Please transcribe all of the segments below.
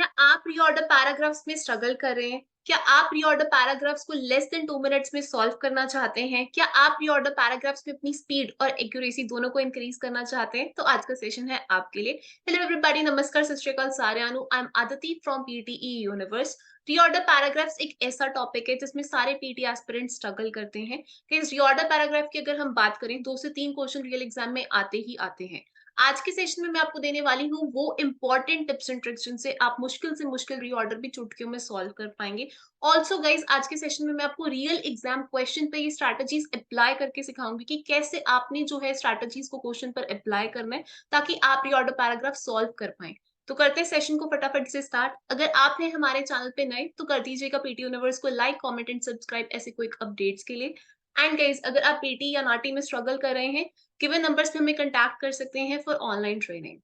क्या आप reorder paragraphs में स्ट्रगल कर रहे हैं? क्या आप रीऑर्डर पैराग्राफ्स को लेस देन 2 मिनट्स में सॉल्व करना चाहते हैं? क्या आप रीऑर्डर पैराग्राफ्स में अपनी स्पीड और एक्यूरेसी दोनों को इंक्रीज करना चाहते हैं? तो आज का सेशन है आपके लिए। हेलो एवरीबॉडी, नमस्कार, सत श्री अकाल सारेयानु। I am Aditi from PTE universe. Reorder paragraphs एक ऐसा टॉपिक है जिसमें सारे पीटी एस्पिरेंट स्ट्रगल करते हैं कि इस रीऑर्डर पैराग्राफ की अगर हम बात करें 2 से 3 क्वेश्चन रियल एग्जाम में आते ही आते हैं। आज के सेशन में मैं आपको देने वाली हूँ वो इंपॉर्टेंट टिप्स एंड ट्रिक्स जिनसे आप मुश्किल से मुश्किल रीऑर्डर भी चुटकियों में सॉल्व कर पाएंगे। ऑल्सो गाइज, आज के सेशन में मैं आपको रियल एग्जाम क्वेश्चन पे ये स्ट्रैटेजीज अप्लाई करके सिखाऊंगी कि कैसे आपने जो है स्ट्रैटेजीज को क्वेश्चन पर अप्लाई करना है ताकि आप रीऑर्डर पैराग्राफ सॉल्व कर पाए। तो करते हैं सेशन को फटाफट से स्टार्ट। अगर आप हैं हमारे चैनल पे नए तो कर दीजिएगा पीटी यूनिवर्स को लाइक, कमेंट एंड सब्सक्राइब ऐसे क्विक अपडेट्स के लिए। एंड गाइज, अगर आप पीटी या नाटी में स्ट्रगल कर रहे हैं, गिवन नंबर्स पे हमें कांटेक्ट कर सकते हैं फॉर ऑनलाइन ट्रेनिंग।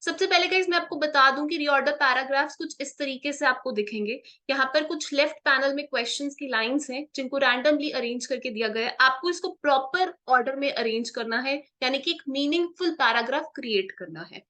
सबसे पहले गाइस मैं आपको बता दूं कि रीऑर्डर पैराग्राफ्स कुछ इस तरीके से आपको दिखेंगे। यहाँ पर कुछ लेफ्ट पैनल में क्वेश्चंस की लाइंस हैं जिनको रैंडमली अरेंज करके दिया गया है। आपको इसको प्रॉपर ऑर्डर में अरेंज करना है, यानी कि एक मीनिंगफुल पैराग्राफ क्रिएट करना है।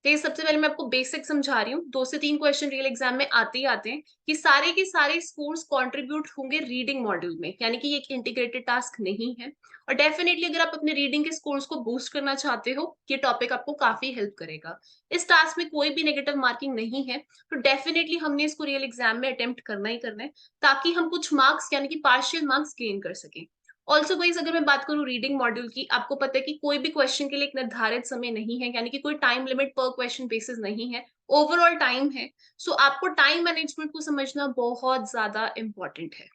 तो ये सबसे पहले मैं आपको बेसिक समझा रही हूँ। 2 से 3 क्वेश्चन रियल एग्जाम में आते ही आते हैं कि सारे के सारे स्कोर्स कंट्रीब्यूट होंगे रीडिंग मॉड्यूल में, यानी कि ये एक इंटीग्रेटेड टास्क नहीं है। और डेफिनेटली अगर आप अपने रीडिंग के स्कोर्स को बूस्ट करना चाहते हो, ये टॉपिक आपको काफी हेल्प करेगा। इस टास्क में कोई भी नेगेटिव मार्किंग नहीं है, तो डेफिनेटली हमने इसको रियल एग्जाम में अटेम्प्ट करना ही करना है ताकि हम कुछ मार्क्स यानी कि पार्शियल मार्क्स गेन कर सकें। ऑल्सो गाइस, अगर मैं बात करूं रीडिंग मॉड्यूल की, आपको पता है कि कोई भी क्वेश्चन के लिए एक निर्धारित समय नहीं है, यानी कि कोई टाइम लिमिट पर क्वेश्चन बेसिस नहीं है, ओवरऑल टाइम है। सो आपको टाइम मैनेजमेंट को समझना बहुत ज्यादा इंपॉर्टेंट है।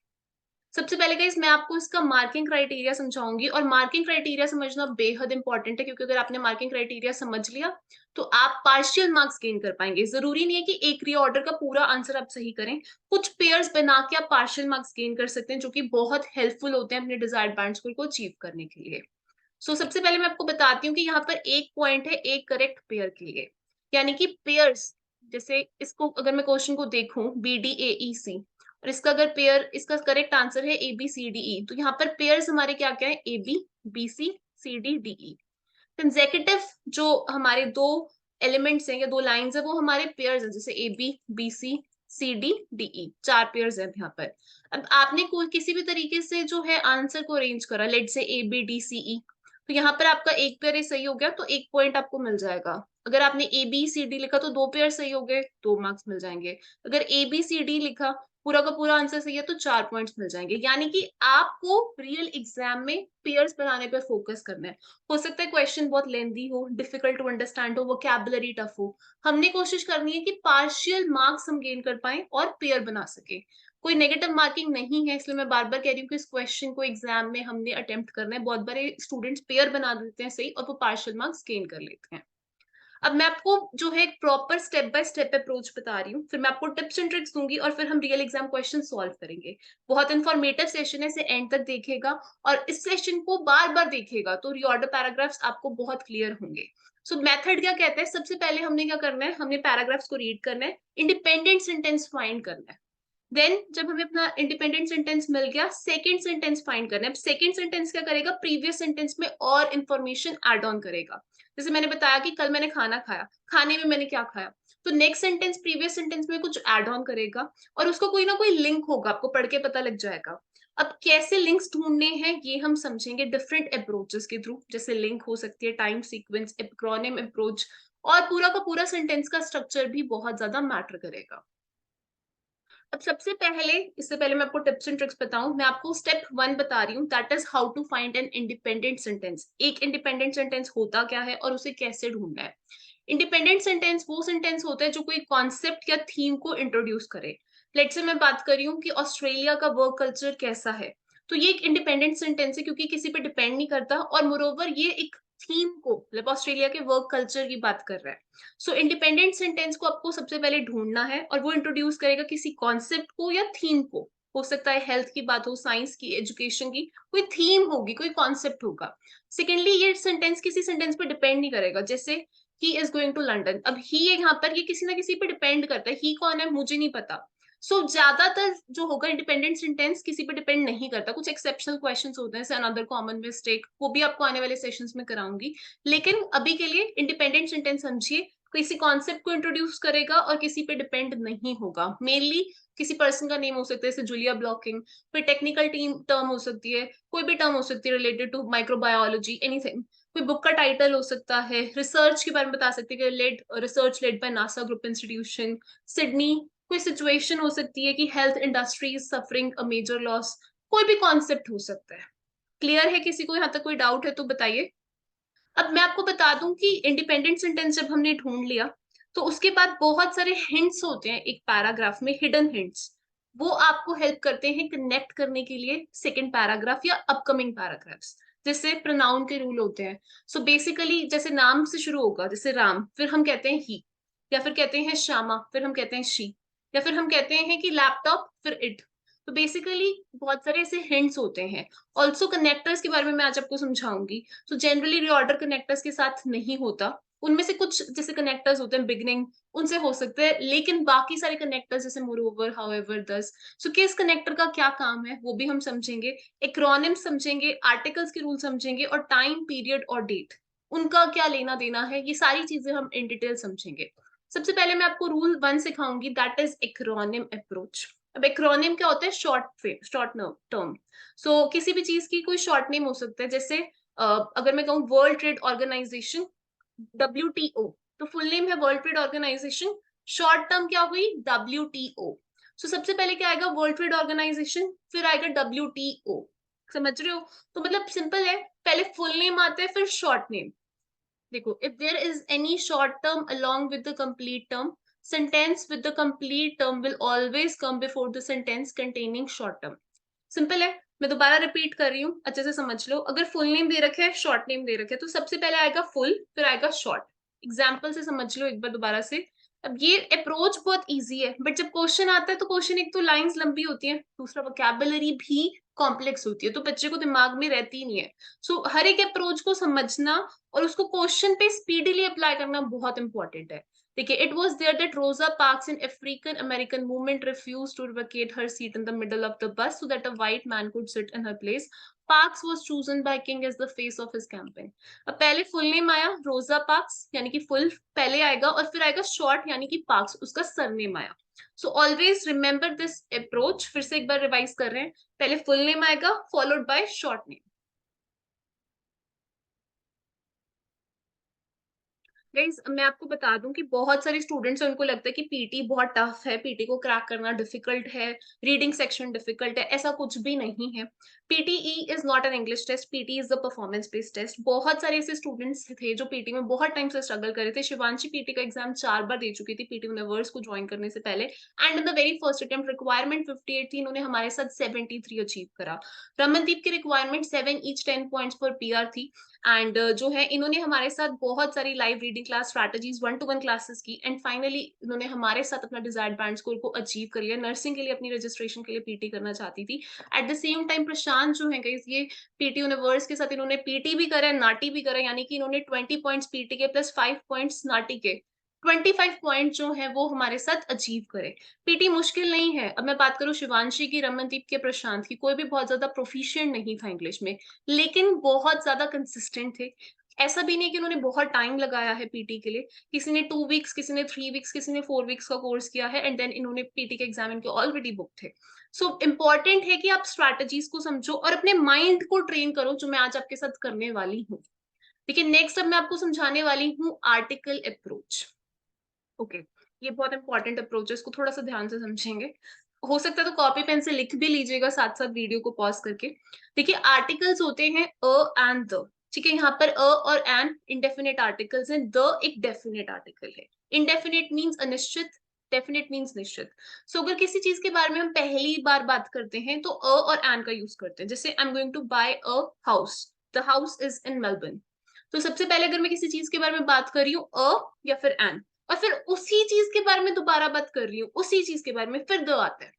सबसे पहले गाइस मैं आपको इसका मार्किंग क्राइटेरिया समझाऊंगी, और मार्किंग क्राइटेरिया समझना बेहद इंपॉर्टेंट है क्योंकि अगर आपने मार्किंग क्राइटेरिया समझ लिया तो आप पार्शियल मार्क्स गेन कर पाएंगे। जरूरी नहीं है कि एक रीऑर्डर का पूरा आंसर आप सही करें, कुछ पेयर्स बना के आप पार्शियल मार्क्स गेन कर सकते हैं जो कि बहुत हेल्पफुल होते हैं अपने डिजायर्ड बैंड स्कोर को अचीव करने के लिए। सबसे पहले मैं आपको बताती हूँ कि यहाँ पर एक पॉइंट है एक करेक्ट पेयर के लिए, यानी कि पेयर्स। जैसे इसको अगर मैं क्वेश्चन को देखूं बी डी ए ई सी, और इसका अगर पेयर, इसका करेक्ट आंसर है A B C D E, तो यहाँ पर पेयर्स हमारे क्या क्या है, A B B C C D D E. Consecutive जो हमारे दो एलिमेंट्स हैं या दो लाइंस है वो हमारे पेयर्स हैं, जैसे A B B C C D D E, 4 pairs हैं यहाँ पर। अब आपने कोई किसी भी तरीके से जो है आंसर को अरेंज करा, लेट से ए बी डी सी ई, तो यहाँ पर आपका एक पेयर ही सही हो गया तो 1 पॉइंट आपको मिल जाएगा। अगर आपने ए बी सी डी लिखा तो 2 पेयर सही हो गए, 2 मार्क्स मिल जाएंगे। अगर ए बी सी डी लिखा, पूरा का पूरा आंसर सही है तो 4 पॉइंट्स मिल जाएंगे। यानी कि आपको रियल एग्जाम में पेयर्स बनाने पर फोकस करना है। हो सकता है क्वेश्चन बहुत लेंदी हो, डिफिकल्ट टू अंडरस्टैंड हो, वोकैबुलरी टफ हो, हमने कोशिश करनी है कि पार्शियल मार्क्स हम गेन कर पाए और पेयर बना सके। कोई नेगेटिव मार्किंग नहीं है, इसलिए मैं बार बार कह रही हूँ कि इस क्वेश्चन को एग्जाम में हमने अटेम्प्ट करना है। बहुत बार स्टूडेंट्स पेयर बना देते हैं सही और वो पार्शियल मार्क्स गेन कर लेते हैं। अब मैं आपको जो है एक proper step by step approach बता रही हूँ, फिर मैं आपको टिप्स एंड ट्रिक्स दूंगी और फिर हम रियल एग्जाम क्वेश्चन सॉल्व करेंगे। बहुत इंफॉर्मेटिव सेशन है, इसे एंड तक देखेगा और इस सेशन को बार बार देखेगा तो रीऑर्डर पैराग्राफ्स आपको बहुत क्लियर होंगे। मेथड क्या कहता है, सबसे पहले हमने क्या करना है, हमने पैराग्राफ्स को रीड करना है, इंडिपेंडेंट सेंटेंस फाइंड करना है। देन जब हमें अपना इंडिपेंडेंट सेंटेंस मिल गया, सेकंड सेंटेंस फाइंड करना है। अब सेकंड सेंटेंस क्या करेगा, प्रीवियस सेंटेंस में और इंफॉर्मेशन ऐड ऑन करेगा। जैसे मैंने बताया कि कल मैंने खाना खाया, खाने में मैंने क्या खाया, तो नेक्स्ट सेंटेंस प्रीवियस सेंटेंस में कुछ ऐड ऑन करेगा और उसको कोई ना कोई लिंक होगा, आपको पढ़ के पता लग जाएगा। अब कैसे लिंक्स ढूंढने हैं ये हम समझेंगे डिफरेंट अप्रोचेस के थ्रू। जैसे लिंक हो सकती है टाइम सीक्वेंस, एक्रोनिम अप्रोच, और पूरा का पूरा सेंटेंस का स्ट्रक्चर भी बहुत ज्यादा मैटर करेगा। अब सबसे पहले, इससे पहले मैं आपको टिप्स एंड ट्रिक्स बताऊं, मैं आपको स्टेप 1 बता रही हूँ, that is how to find an independent sentence. एक इंडिपेंडेंट सेंटेंस होता क्या है और उसे कैसे ढूंढना है। इंडिपेंडेंट सेंटेंस वो सेंटेंस होता है जो कोई कॉन्सेप्ट या थीम को इंट्रोड्यूस करे। लेट्स से मैं बात कर रही हूँ कि ऑस्ट्रेलिया का वर्क कल्चर कैसा है, तो ये एक इंडिपेंडेंट सेंटेंस है क्योंकि किसी पे डिपेंड नहीं करता, और मोरोवर ये एक थीम को, मतलब ऑस्ट्रेलिया के वर्क कल्चर की बात कर रहा है। इंडिपेंडेंट सेंटेंस को आपको सबसे पहले ढूंढना है और वो इंट्रोड्यूस करेगा किसी कॉन्सेप्ट को या थीम को। हो सकता है हेल्थ की बात हो, साइंस की, एजुकेशन की, कोई थीम होगी, कोई कॉन्सेप्ट होगा। सेकेंडली, ये सेंटेंस किसी सेंटेंस पे डिपेंड नहीं करेगा, जैसे he is going to London. अब ही यहाँ पर ये किसी ना किसी पे डिपेंड करता है, ही कौन है मुझे नहीं पता। ज्यादातर जो होगा इंडिपेंडेंट सेंटेंस किसी पे डिपेंड नहीं करता, कुछ एक्सेप्शनल क्वेश्चंस होते हैं, अनदर कॉमन मिस्टेक, वो भी आपको आने वाले सेशंस में कराऊंगी। लेकिन अभी के लिए इंडिपेंडेंट सेंटेंस समझिए, किसी कॉन्सेप्ट को इंट्रोड्यूस करेगा और किसी पे डिपेंड नहीं होगा। मेनली किसी पर्सन का नेम हो सकता है, जैसे जूलिया ब्लॉकिंग, कोई टेक्निकल टीम टर्म हो सकती है, कोई भी टर्म हो सकती है रिलेटेड टू माइक्रोबायोलॉजी, एनीथिंग। कोई बुक का टाइटल हो सकता है, रिसर्च के बारे में बता सकते हैं कि research led by NASA group institution, Sydney. कोई सिचुएशन हो सकती है कि health industry is suffering a major loss. कोई भी कॉन्सेप्ट हो सकता है। क्लियर है? किसी को यहाँ तक कोई डाउट है तो बताइए। अब मैं आपको बता दूं कि इंडिपेंडेंट सेंटेंस जब हमने ढूंढ लिया, तो उसके बाद बहुत सारे हिंट्स होते हैं एक पैराग्राफ में, हिडन हिंट्स। वो आपको हेल्प करते हैं कनेक्ट करने के लिए सेकंड पैराग्राफ या अपकमिंग पैराग्राफ्स। जैसे प्रोनाउन के रूल होते हैं। सो बेसिकली जैसे नाम से शुरू होगा, जैसे राम, फिर हम कहते हैं ही, या फिर कहते हैं श्यामा, फिर हम कहते हैं शी, या फिर हम कहते हैं कि लैपटॉप, फिर इट। तो बेसिकली बहुत सारे ऐसे हिंट्स होते हैं। ऑल्सो कनेक्टर्स के बारे में मैं आज आपको समझाऊंगी। तो जनरली रीऑर्डर कनेक्टर्स के साथ नहीं होता। उनमें से कुछ जैसे कनेक्टर्स होते हैं बिगनिंग, उनसे हो सकते हैं, लेकिन बाकी सारे कनेक्टर्स जैसे मोरओवर, हाउएवर, दस। सो किस कनेक्टर का क्या काम है वो भी हम समझेंगे। एक्रोनिम समझेंगे, आर्टिकल्स के रूल समझेंगे, और टाइम पीरियड और डेट, उनका क्या लेना देना है, ये सारी चीजें हम इन डिटेल समझेंगे। सबसे पहले मैं आपको रूल 1 सिखाऊंगी, दैट इज एक्रोनिम अप्रोच। अब एक्रोनिम क्या होता है? Short term. सो किसी भी चीज की कोई शॉर्ट नेम हो सकता है, जैसे अगर मैं कहूँ वर्ल्ड ट्रेड ऑर्गेनाइजेशन, WTO, तो फुल नेम है world trade organisation, short term क्या हुई? WTO। सो सबसे पहले क्या आएगा? वर्ल्ड ट्रेड ऑर्गेनाइजेशन, फिर आएगा WTO। समझ रहे हो? तो मतलब सिंपल है, पहले फुल नेम आता है, फिर शॉर्ट नेम। देखो, if there is any short term along with the complete term, sentence with the complete term will always come before the sentence containing short term। Simple है, मैं दोबारा repeat कर रही हूँ, अच्छे से समझ लो। अगर फुल नेम दे रखे है, शॉर्ट नेम दे रखे है, तो सबसे पहले आएगा फुल, फिर आएगा शॉर्ट। एग्जाम्पल से समझ लो एक बार दोबारा से। अब ये अप्रोच बहुत इजी है, बट जब क्वेश्चन आता है तो क्वेश्चन, एक तो लाइंस लंबी होती है, दूसरा वोकैबुलरी भी कॉम्प्लेक्स होती है, तो बच्चे को दिमाग में रहती ही नहीं है। सो हर एक अप्रोच को समझना और उसको क्वेश्चन पे स्पीडीली अप्लाई करना बहुत इंपॉर्टेंट है। देखिए, it was there that Rosa Parks, an African American woman, refuse to vacate her seat in the middle of the bus so that a white man could sit in her place. Parks was chosen by King as the face of his campaign। अब पहले full name आया रोजा parks, यानी कि full पहले आएगा, और फिर आएगा शॉर्ट यानी कि पार्क्स, उसका सरनेम आया। So always remember this approach. फिर से एक बार रिवाइज कर रहे हैं, पहले फुल नेम आएगा, followed by short name. Guys मैं आपको बता दूं कि बहुत सारे स्टूडेंट्स हैं, उनको लगता है कि पीटी बहुत टफ है, पीटी को क्रैक करना डिफिकल्ट है, रीडिंग सेक्शन डिफिकल्ट है। ऐसा कुछ भी नहीं है। PTE is not an English test, PT is the performance based test. बहुत सारे ऐसे स्टूडेंट्स थे जो पीटी में बहुत टाइम से स्ट्रगल कर रहे थे। शिवांशी पीटी का एग्जाम 4 बार दे चुकी थी पीटी यूनिवर्स को ज्वाइन करने से पहले, and in the very first attempt requirement 58 थी, इन्होंने हमारे साथ 73 अचीव करा। रमनदीप की रिक्वायरमेंट 7 ईच 10 पॉइंट्स पर पीआर थी। एंड जो है, इन्होंने हमारे साथ बहुत सारी live reading class strategies 1-to-1 classes की, एंड फाइनली इन्होंने हमारे साथ अपना डिजायर्ड बैंड स्कोर को अचीव कर लिया। नर्सिंग के लिए अपनी रजिस्ट्रेशन के लिए पीटी करना चाहती थी। एट द सेम टाइम प्रशांत जो है गाइस, ये पीटी यूनिवर्स के साथ इन्होंने पीटी भी करा, नाटी भी करा, यानी कि इन्होंने 20 पॉइंट्स पीटी के प्लस 5 पॉइंट्स नाटी के, 25 पॉइंट जो है वो हमारे साथ अचीव करे। पीटी मुश्किल नहीं है। अब मैं बात करूं शिवांशी की, रमनदीप के, प्रशांत की, कोई भी बहुत ज्यादा प्रोफिशिएंट नहीं था इंग्लिश में, लेकिन बहुत ज्यादा कंसिस्टेंट थे। ऐसा भी नहीं कि उन्होंने बहुत टाइम लगाया है पीटी के लिए। किसी ने 2 वीक्स, किसी ने 3 वीक्स, किसी ने 4 वीक्स का कोर्स किया है, एंड देन इन्होंने पीटी के एग्जाम इनके ऑलरेडी बुक थे। सो इम्पोर्टेंट है कि आप स्ट्रैटेजीज को समझो और अपने माइंड को ट्रेन करो, जो मैं आज आपके साथ करने वाली हूँ। देखिए, नेक्स्ट अब मैं आपको समझाने वाली हूँ आर्टिकल अप्रोच। ओके, ये बहुत इंपॉर्टेंट अप्रोच है, इसको थोड़ा सा ध्यान से समझेंगे। हो सकता है तो कॉपी पेन से लिख भी लीजिएगा साथ साथ वीडियो को पॉज करके। देखिए, आर्टिकल्स होते हैं अ एंड द। ठीक है, यहाँ पर अ और एन इंडेफिनेट आर्टिकल्स हैं, द एक डेफिनेट आर्टिकल है। इंडेफिनेट मीन्स अनिश्चित, डेफिनेट मीन्स निश्चित। सो अगर किसी चीज के बारे में हम पहली बार बात करते हैं तो अ और एन का यूज करते हैं। जैसे I am going to buy a house, the house is in Melbourne. तो सबसे पहले अगर मैं किसी चीज के बारे में बात कर रही हूँ, अ या फिर एन, और फिर उसी चीज के बारे में दोबारा बात कर रही हूँ, उसी चीज के बारे में, फिर द आता है।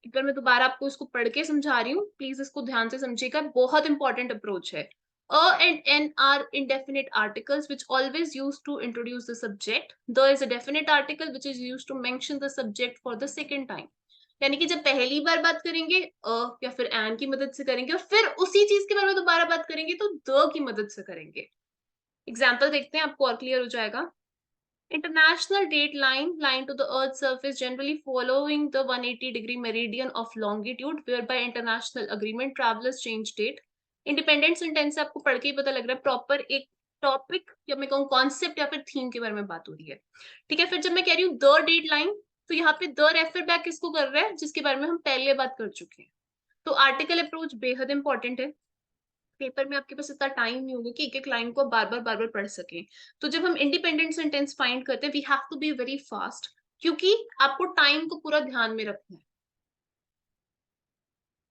एक बार मैं दोबारा आपको इसको पढ़ के समझा रही हूँ, प्लीज इसको ध्यान से समझिएगा, बहुत इंपॉर्टेंट अप्रोच है। A and N are indefinite articles which always used to introduce the subject. The is a definite article which is used to mention the subject for the second time. यानी कि जब पहली बार बात करेंगे अ या फिर N की मदद से करेंगे, और फिर उसी चीज के बारे में दोबारा बात करेंगे तो द की मदद से करेंगे। एग्जाम्पल देखते हैं, आपको और क्लियर हो जाएगा। International date line to the Earth's surface generally following the 180-degree meridian of longitude, whereby international agreement travelers change date. Independence sentence से आपको पढ़ के ही पता लग रहा है प्रॉपर एक टॉपिक या मैं कहूँ कॉन्सेप्ट या फिर थीम के बारे में बात हो रही है। ठीक है, फिर जब मैं कह रही हूँ द डेट लाइन, तो यहाँ पे द रेफर बैक किसको कर रहा है, जिसके बारे में हम पहले बात कर चुके हैं। तो आर्टिकल अप्रोच बेहद इंपॉर्टेंट है। पेपर में आपके पास इतना टाइम नहीं होगा कि एक एक लाइन को बार बार पढ़ सकें। तो जब हम इंडिपेंडेंट सेंटेंस फाइंड करते हैं, we have to be very fast, क्योंकि आपको टाइम को पूरा ध्यान में रखना है।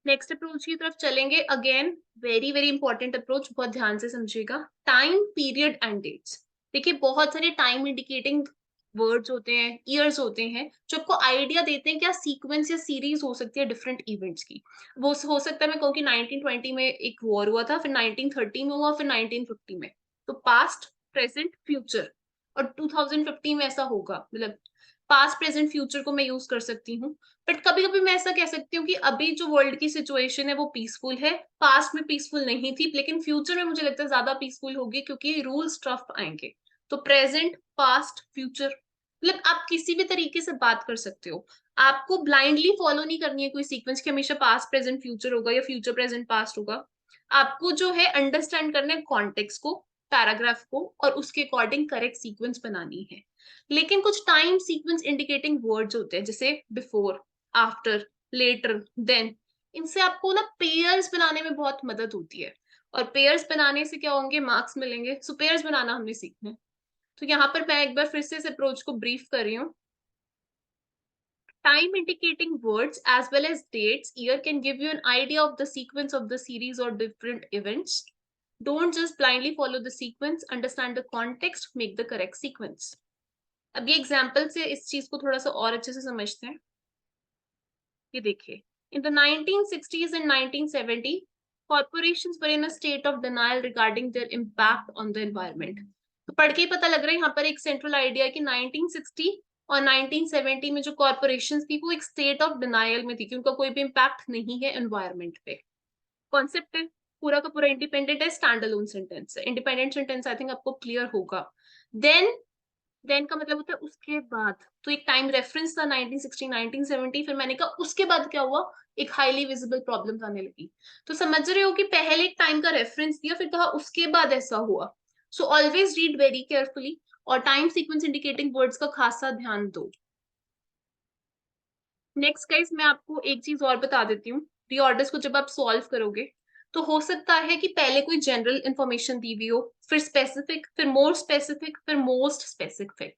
नेक्स्ट अप्रोच की तरफ चलेंगे। Again very very important approach, बहुत ध्यान से समझिएगा। Time period and dates. देखिए बहुत सारे टाइम इंडिकेटिंग वर्ड्स होते हैं, ईयर्स होते हैं, जो आपको आइडिया देते हैं क्या सीक्वेंस या सीरीज हो सकती है डिफरेंट इवेंट्स की। वो हो सकता है मैं कहूँ कि 1920 में एक वॉर हुआ था, फिर 1930 में हुआ, फिर 1950 में। तो पास्ट प्रेजेंट फ्यूचर, और 2050 में ऐसा होगा, मतलब पास्ट प्रेजेंट फ्यूचर को मैं यूज कर सकती हूँ। बट कभी कभी मैं ऐसा कह सकती हूँ कि अभी जो वर्ल्ड की सिचुएशन है वो पीसफुल है, पास्ट में पीसफुल नहीं थी, लेकिन फ्यूचर में मुझे लगता है ज्यादा पीसफुल होगी क्योंकि रूल्स टफ आएंगे। तो प्रेजेंट पास्ट फ्यूचर, मतलब आप किसी भी तरीके से बात कर सकते हो। आपको ब्लाइंडली फॉलो नहीं करनी है कोई सीक्वेंस कि हमेशा पास्ट प्रेजेंट फ्यूचर होगा या फ्यूचर प्रेजेंट पास्ट होगा। आपको जो है अंडरस्टैंड करना है कॉन्टेक्स्ट को, पैराग्राफ को, और उसके अकॉर्डिंग करेक्ट सीक्वेंस बनानी है। लेकिन कुछ टाइम सीक्वेंस इंडिकेटिंग वर्ड्स होते हैं जैसे बिफोर, आफ्टर, लेटर, देन। इनसे आपको ना पेयर्स बनाने में बहुत मदद होती है, और पेयर्स बनाने से क्या होंगे, मार्क्स मिलेंगे। सो पेयर्स बनाना हमने सीखना है। तो यहाँ पर मैं एक बार फिर से इस अप्रोच को ब्रीफ कर रही हूँ। Time indicating words as well as dates, year can give you an idea of the sequence of the series or different events. Don't just blindly follow the sequence, understand the context, make the correct sequence. अब ये example से इस चीज को थोड़ा सा और अच्छे से समझते हैं। ये देखिए, in the 1960s and 1970 corporations were in a state of denial regarding their impact on the environment. तो पढ़ के ही पता लग रहा है यहाँ पर एक सेंट्रल आइडिया है कि 1960 और 1970 में जो कॉर्पोरेशंस थी वो एक स्टेट ऑफ डिनायल में थी कि उनका कोई भी इम्पैक्ट नहीं है एनवायरमेंट पे। कॉन्सेप्ट है पूरा का पूरा इंडिपेंडेंट है, स्टैंड अलोन सेंटेंस है। इंडिपेंडेंट सेंटेंस आई थिंक आपको क्लियर होगा। देन का मतलब होता है उसके बाद। तो एक टाइम रेफरेंस था 1960 1970, फिर मैंने कहा उसके बाद क्या हुआ, एक हाईली विजिबल प्रॉब्लम आने लगी। तो समझ रहे हो कि पहले एक टाइम का रेफरेंस दिया, फिर कहा उसके बाद ऐसा हुआ। So always read very carefully, और टाइम सीक्वेंस इंडिकेटिंग वर्ड्स का खासा ध्यान दो। नेक्स्ट गाइस मैं आपको एक चीज और बता देती हूँ। रीऑर्डर्स को जब आप सॉल्व करोगे तो हो सकता है कि पहले कोई जनरल इंफॉर्मेशन दी हुई हो, फिर स्पेसिफिक, फिर मोर स्पेसिफिक, फिर मोस्ट स्पेसिफिक।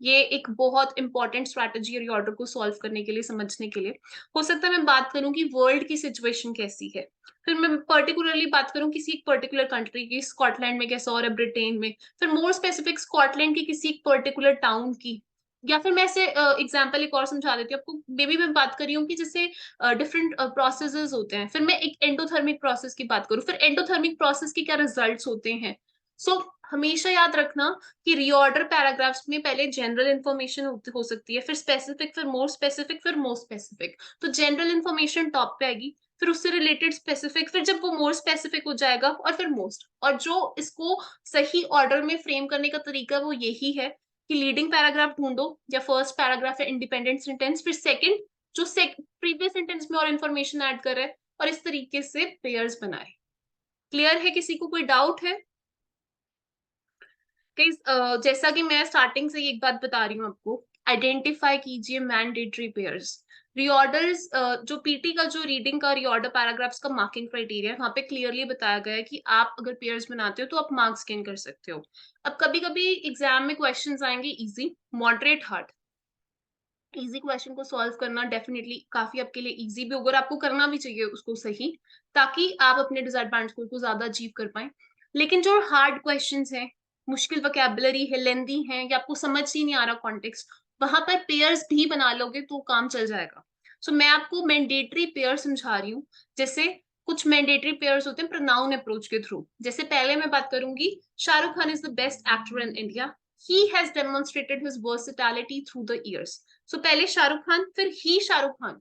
ये एक बहुत इंपॉर्टेंट स्ट्रैटेजी है रीऑर्डर को सॉल्व करने के लिए, समझने के लिए। हो सकता है मैं बात करूं कि वर्ल्ड की सिचुएशन कैसी है, फिर मैं पर्टिकुलरली बात करूं किसी एक पर्टिकुलर कंट्री की, स्कॉटलैंड में कैसा और है, ब्रिटेन में। फिर मोर स्पेसिफिक स्कॉटलैंड की किसी एक पर्टिकुलर टाउन की। या फिर मैं ऐसे एग्जाम्पल एक और समझा देती हूँ आपको। बेबी मैं बात कर रही हूँ कि जैसे डिफरेंट प्रोसेसेस होते हैं, फिर मैं एक एंडोथर्मिक प्रोसेस की बात करूँ, फिर एंडोथर्मिक प्रोसेस के क्या रिजल्ट्स होते हैं। सो हमेशा याद रखना कि रीऑर्डर पैराग्राफ्स में पहले जनरल इंफॉर्मेशन हो सकती है, फिर स्पेसिफिक, फिर मोर स्पेसिफिक, फिर मोस्ट स्पेसिफिक। तो जनरल इंफॉर्मेशन टॉप पे आएगी, फिर उससे रिलेटेड स्पेसिफिक, फिर जब वो मोर स्पेसिफिक हो जाएगा, और फिर मोस्ट। और जो इसको सही ऑर्डर में फ्रेम करने का तरीका वो यही है कि लीडिंग पैराग्राफ ढूंढो, या फर्स्ट पैराग्राफ है इंडिपेंडेंट सेंटेंस, फिर सेकंड जो प्रीवियस सेंटेंस में और इन्फॉर्मेशन ऐड कर रहा है, और इस तरीके से पेयर्स बनाए। क्लियर है, किसी को कोई डाउट है? गाइस जैसा कि मैं स्टार्टिंग से एक बात बता रही हूँ आपको, आइडेंटिफाई कीजिए मैंडेटरी पेयर्स। रीऑर्डर्स जो पीटी का जो रीडिंग का रीऑर्डर पैराग्राफ्स का मार्किंग क्राइटेरिया, वहां पे क्लियरली बताया गया है कि आप अगर पेयर्स बनाते हो तो आप मार्क्स गेन कर सकते हो। अब कभी कभी एग्जाम में क्वेश्चंस आएंगे easy, moderate, hard. Easy question को सॉल्व करना डेफिनेटली काफी आपके लिए इजी भी होगा, और आपको करना भी चाहिए उसको सही, ताकि आप अपने डिसएडवांटेज को ज्यादा अचीव कर पाए। लेकिन जो हार्ड क्वेश्चंस हैं, मुश्किल वोकैबुलरी है, लेंदी है, या आपको समझ ही नहीं आ रहा कॉन्टेक्स्ट, वहां पर पेयर्स भी बना लोगे तो काम चल जाएगा। सो मैं आपको मैंडेटरी पेयर समझा रही हूँ। जैसे कुछ मैंडेटरी पेयर्स होते हैं प्रोनाउन अप्रोच के थ्रू। जैसे पहले मैं बात करूंगी, Shahrukh Khan is the best actor in India, he has demonstrated his versatility through the years. So पहले शाहरुख खान, फिर ही शाहरुख खान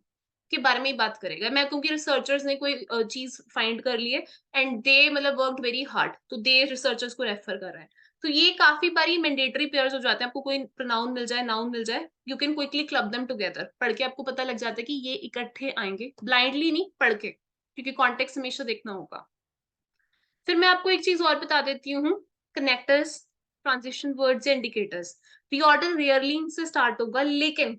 के बारे में ही बात करेगा। मैं क्योंकि रिसर्चर्स ने कोई चीज फाइंड कर ली है, एंड दे मतलब वर्कड वेरी हार्ड, तो दे रिसर्चर्स को रेफर कर रहा है। तो ये काफी बारी मैंडेटरी पेयर्स हो जाते हैं, आपको कोई प्रोनाउन मिल जाए, नाउन मिल जाए, you can quickly club them together, पढ़ के आपको पता लग जाता है कि ये इकट्ठे आएंगे, ब्लाइंडली नहीं, पढ़ के, क्योंकि कॉन्टेक्स्ट हमेशा देखना होगा। फिर मैं आपको एक चीज और बता देती हूँ, कनेक्टर्स, ट्रांजिशन वर्ड्स या इंडिकेटर्स, रीऑर्डर रेयरली इनसे स्टार्ट होगा, लेकिन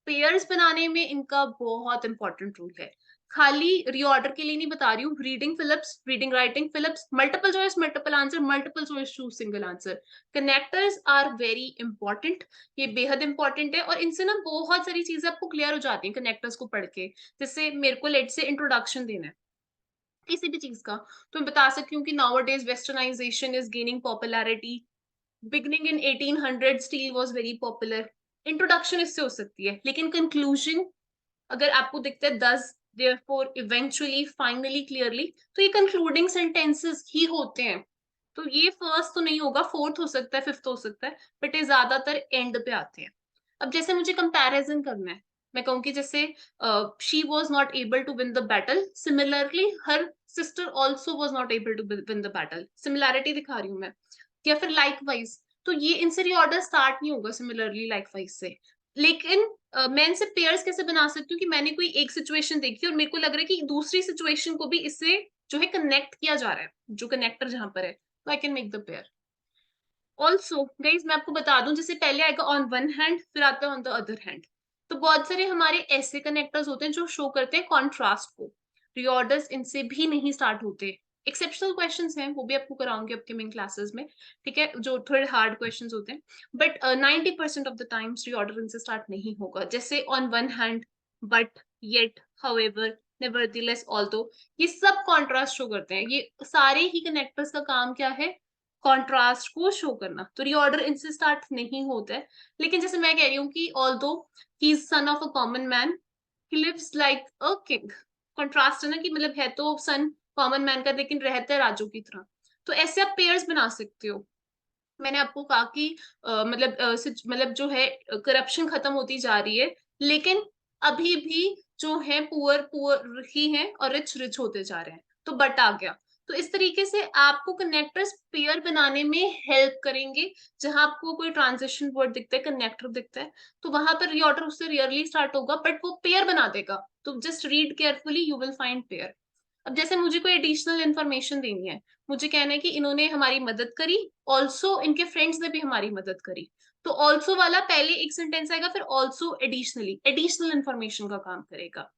पेयर्स बनाने में इनका बहुत इंपॉर्टेंट रोल है। खाली रीऑर्डर के लिए नहीं बता रही हूँ, reading fillups, reading writing fillups, multiple choice multiple answer, multiple choice choose single answer, connectors are very important, ये बेहद इंपॉर्टेंट है। और इनसे ना बहुत सारी चीजें आपको क्लियर हो जाती हैं कनेक्टर्स को पढ़ के। जैसे मेरे को लेट से इंट्रोडक्शन देना है किसी भी चीज का, तो मैं बता सकती हूँ कि nowadays westernization is gaining popularity, beginning in 1800 steel was very popular. Introduction इससे हो सकती है, लेकिन कंक्लूजन अगर आपको दिखता है 10 देयरफॉर इवेंचुअली फाइनली क्लियरली, तो ये कंक्लूडिंग सेंटेंसेस ही होते हैं। तो ये फर्स्ट तो नहीं होगा, फोर्थ हो सकता है, फिफ्थ हो सकता है, बट ये ज्यादातर एंड पे आते हैं। अब जैसे मुझे कंपैरिजन करना है, मैं कहूंगी जैसे she was not able to win the battle, similarly her sister also was not able to win the battle, similarity दिखा रही हूँ मैं। या फिर लाइकवाइज, तो ये इनसे रीऑर्डर स्टार्ट नहीं होगा सिमिलरली लाइकवाइज से। लेकिन मैं इनसे पेयर्स कैसे बना सकती हूँ कि मैंने कोई एक सिचुएशन देखी और मेरे को लग रहा है कि दूसरी सिचुएशन को भी इससे जो है कनेक्ट किया जा रहा है, जो कनेक्टर जहां पर है, तो I can make the pair. Also guys मैं आपको बता दूं, जैसे पहले आएगा ऑन वन हैंड, फिर आता है ऑन द अदर हैंड। तो बहुत सारे हमारे ऐसे कनेक्टर्स होते हैं जो शो करते हैं कॉन्ट्रास्ट को, रिऑर्डर्स इनसे भी नहीं स्टार्ट होते। एक्सेप्शनल क्वेश्चंस हैं, वो भी आपको कराऊंगी अपकमिंग क्लासेस में, ठीक है, जो थोड़े हार्ड क्वेश्चंस होते हैं। But 90% of the times reorder इनसे स्टार्ट नहीं होगा, जैसे on one hand, but, yet, however, nevertheless, although, ये सब कॉन्ट्रास्ट शो करते हैं। ये सारे ही कनेक्टर्स का काम क्या है, कॉन्ट्रास्ट को शो करना। तो रीऑर्डर इनसे स्टार्ट नहीं होता है। लेकिन जैसे मैं कह रही हूँ कि although he is son of a common man, he lives like a king, contrast है ना, कि मतलब है तो सन कॉमन मैन का, लेकिन रहता है राजू की तरह। तो ऐसे आप पेयर्स बना सकते हो। मैंने आपको कहा कि मतलब जो है करप्शन खत्म होती जा रही है, लेकिन अभी भी जो है पुअर पुअर ही हैं और रिच रिच होते जा रहे हैं, तो बट आ गया। तो इस तरीके से आपको कनेक्टर्स पेयर बनाने में हेल्प करेंगे। जहां आपको कोई ट्रांजिशन वर्ड दिखता है, कनेक्टर दिखता है, तो वहां पर रीऑर्डर उससे रियरली स्टार्ट होगा, बट वो पेयर बना देगा। तो just read carefully, you will find pair. अब जैसे मुझे कोई एडिशनल इन्फॉर्मेशन देनी है, मुझे कहना है कि इन्होंने हमारी मदद करी, ऑल्सो इनके फ्रेंड्स ने भी हमारी मदद करी, तो ऑल्सो वाला पहले एक सेंटेंस आएगा, फिर ऑल्सो एडिशनली, एडिशनल इन्फॉर्मेशन का काम करेगा।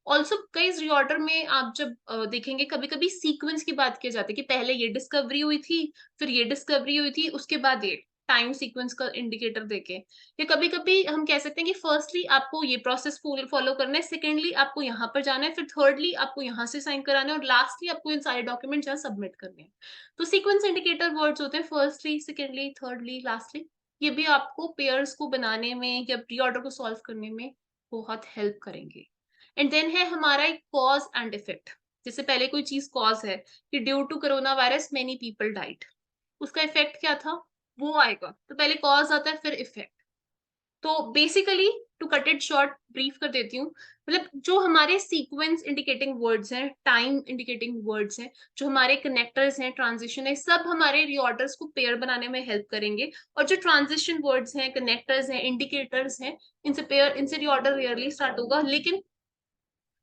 ऑल्सो कई रिऑर्डर में आप जब देखेंगे, कभी कभी सीक्वेंस की बात की जाती है कि पहले ये डिस्कवरी हुई थी, फिर ये डिस्कवरी हुई थी, उसके बाद ये, टाइम सीक्वेंस का इंडिकेटर देके। या कभी कभी हम कह सकते हैं कि फर्स्टली आपको ये प्रोसेस फॉलो करना है, सेकेंडली आपको यहाँ पर जाना है, फिर थर्डली आपको यहाँ से साइन कराना है, और लास्टली आपको इन सारे डॉक्यूमेंट यहाँ सबमिट करने हैं। तो सीक्वेंस इंडिकेटर वर्ड्स होते हैं फर्स्टली, सेकेंडली, थर्डली, लास्टली। ये भी आपको पेयर्स को बनाने में या प्री ऑर्डर को सॉल्व करने में बहुत हेल्प करेंगे। एंड देन है हमारा एक कॉज एंड इफेक्ट। जैसे पहले कोई चीज कॉज है कि due to corona virus many people died, उसका इफेक्ट क्या था, वो आएगा। तो पहले कॉज आता है, फिर इफेक्ट। तो basically to cut it short, brief कर देती हूँ, मतलब जो हमारे सीक्वेंस इंडिकेटिंग वर्ड्स हैं, टाइम इंडिकेटिंग वर्ड्स हैं, जो हमारे कनेक्टर्स हैं, ट्रांजिशन है, सब हमारे रिऑर्डर्स को पेयर बनाने में हेल्प करेंगे। और जो ट्रांजिशन वर्ड्स हैं, कनेक्टर्स हैं, इंडिकेटर्स हैं, इनसे पेयर, इनसे रिऑर्डर रेयरली स्टार्ट होगा, लेकिन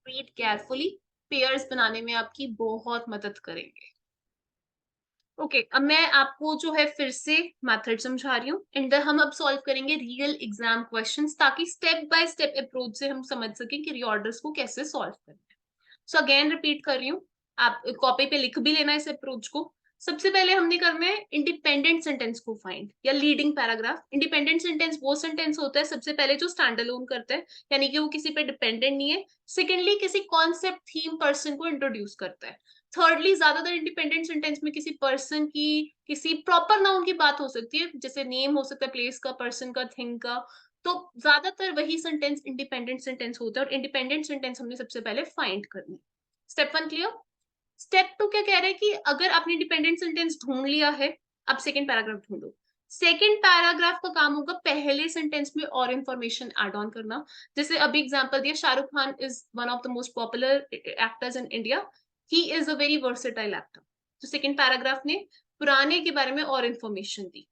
रीड केयरफुली, पेयर्स बनाने में आपकी बहुत मदद करेंगे। ओके, अब मैं आपको जो है फिर से मेथड समझा रही हूँ, एंड हम अब सॉल्व करेंगे रियल एग्जाम क्वेश्चंस, ताकि स्टेप बाय स्टेप अप्रोच से हम समझ सकें कि रिऑर्डर्स को कैसे सॉल्व करना है। सो अगेन रिपीट कर रही हूँ, आप कॉपी पे लिख भी लेना इस अप्रोच को। सबसे पहले हमने करना है इंडिपेंडेंट सेंटेंस को फाइंड, या लीडिंग पैराग्राफ। इंडिपेंडेंट सेंटेंस वो सेंटेंस होता है सबसे पहले जो स्टैंड अलोन करता है, यानी कि वो किसी पे डिपेंडेंट नहीं है। सेकेंडली किसी कॉन्सेप्ट, थीम, पर्सन को इंट्रोड्यूस करता है। थर्डली ज्यादातर इंडिपेंडेंट सेंटेंस में किसी पर्सन की, किसी प्रॉपर नाउन की बात हो सकती है, जैसे नेम हो सकता है, प्लेस का, पर्सन का, थिंग का। तो ज्यादातर वही सेंटेंस इंडिपेंडेंट सेंटेंस होता है, और इंडिपेंडेंट सेंटेंस हमने सबसे पहले फाइंड करनी। Step one clear. Step two क्या कह रहे हैं कि अगर आपने डिपेंडेंट सेंटेंस ढूंढ लिया है, अब सेकंड पैराग्राफ ढूंढो। सेकंड पैराग्राफ का काम होगा पहले सेंटेंस में और इंफॉर्मेशन ऐड ऑन करना। जैसे अभी एग्जांपल दिया, Shahrukh Khan is one of the most popular actors in India, he is a very versatile actor. तो सेकंड पैराग्राफ ने पुराने के बारे में और इंफॉर्मेशन दी।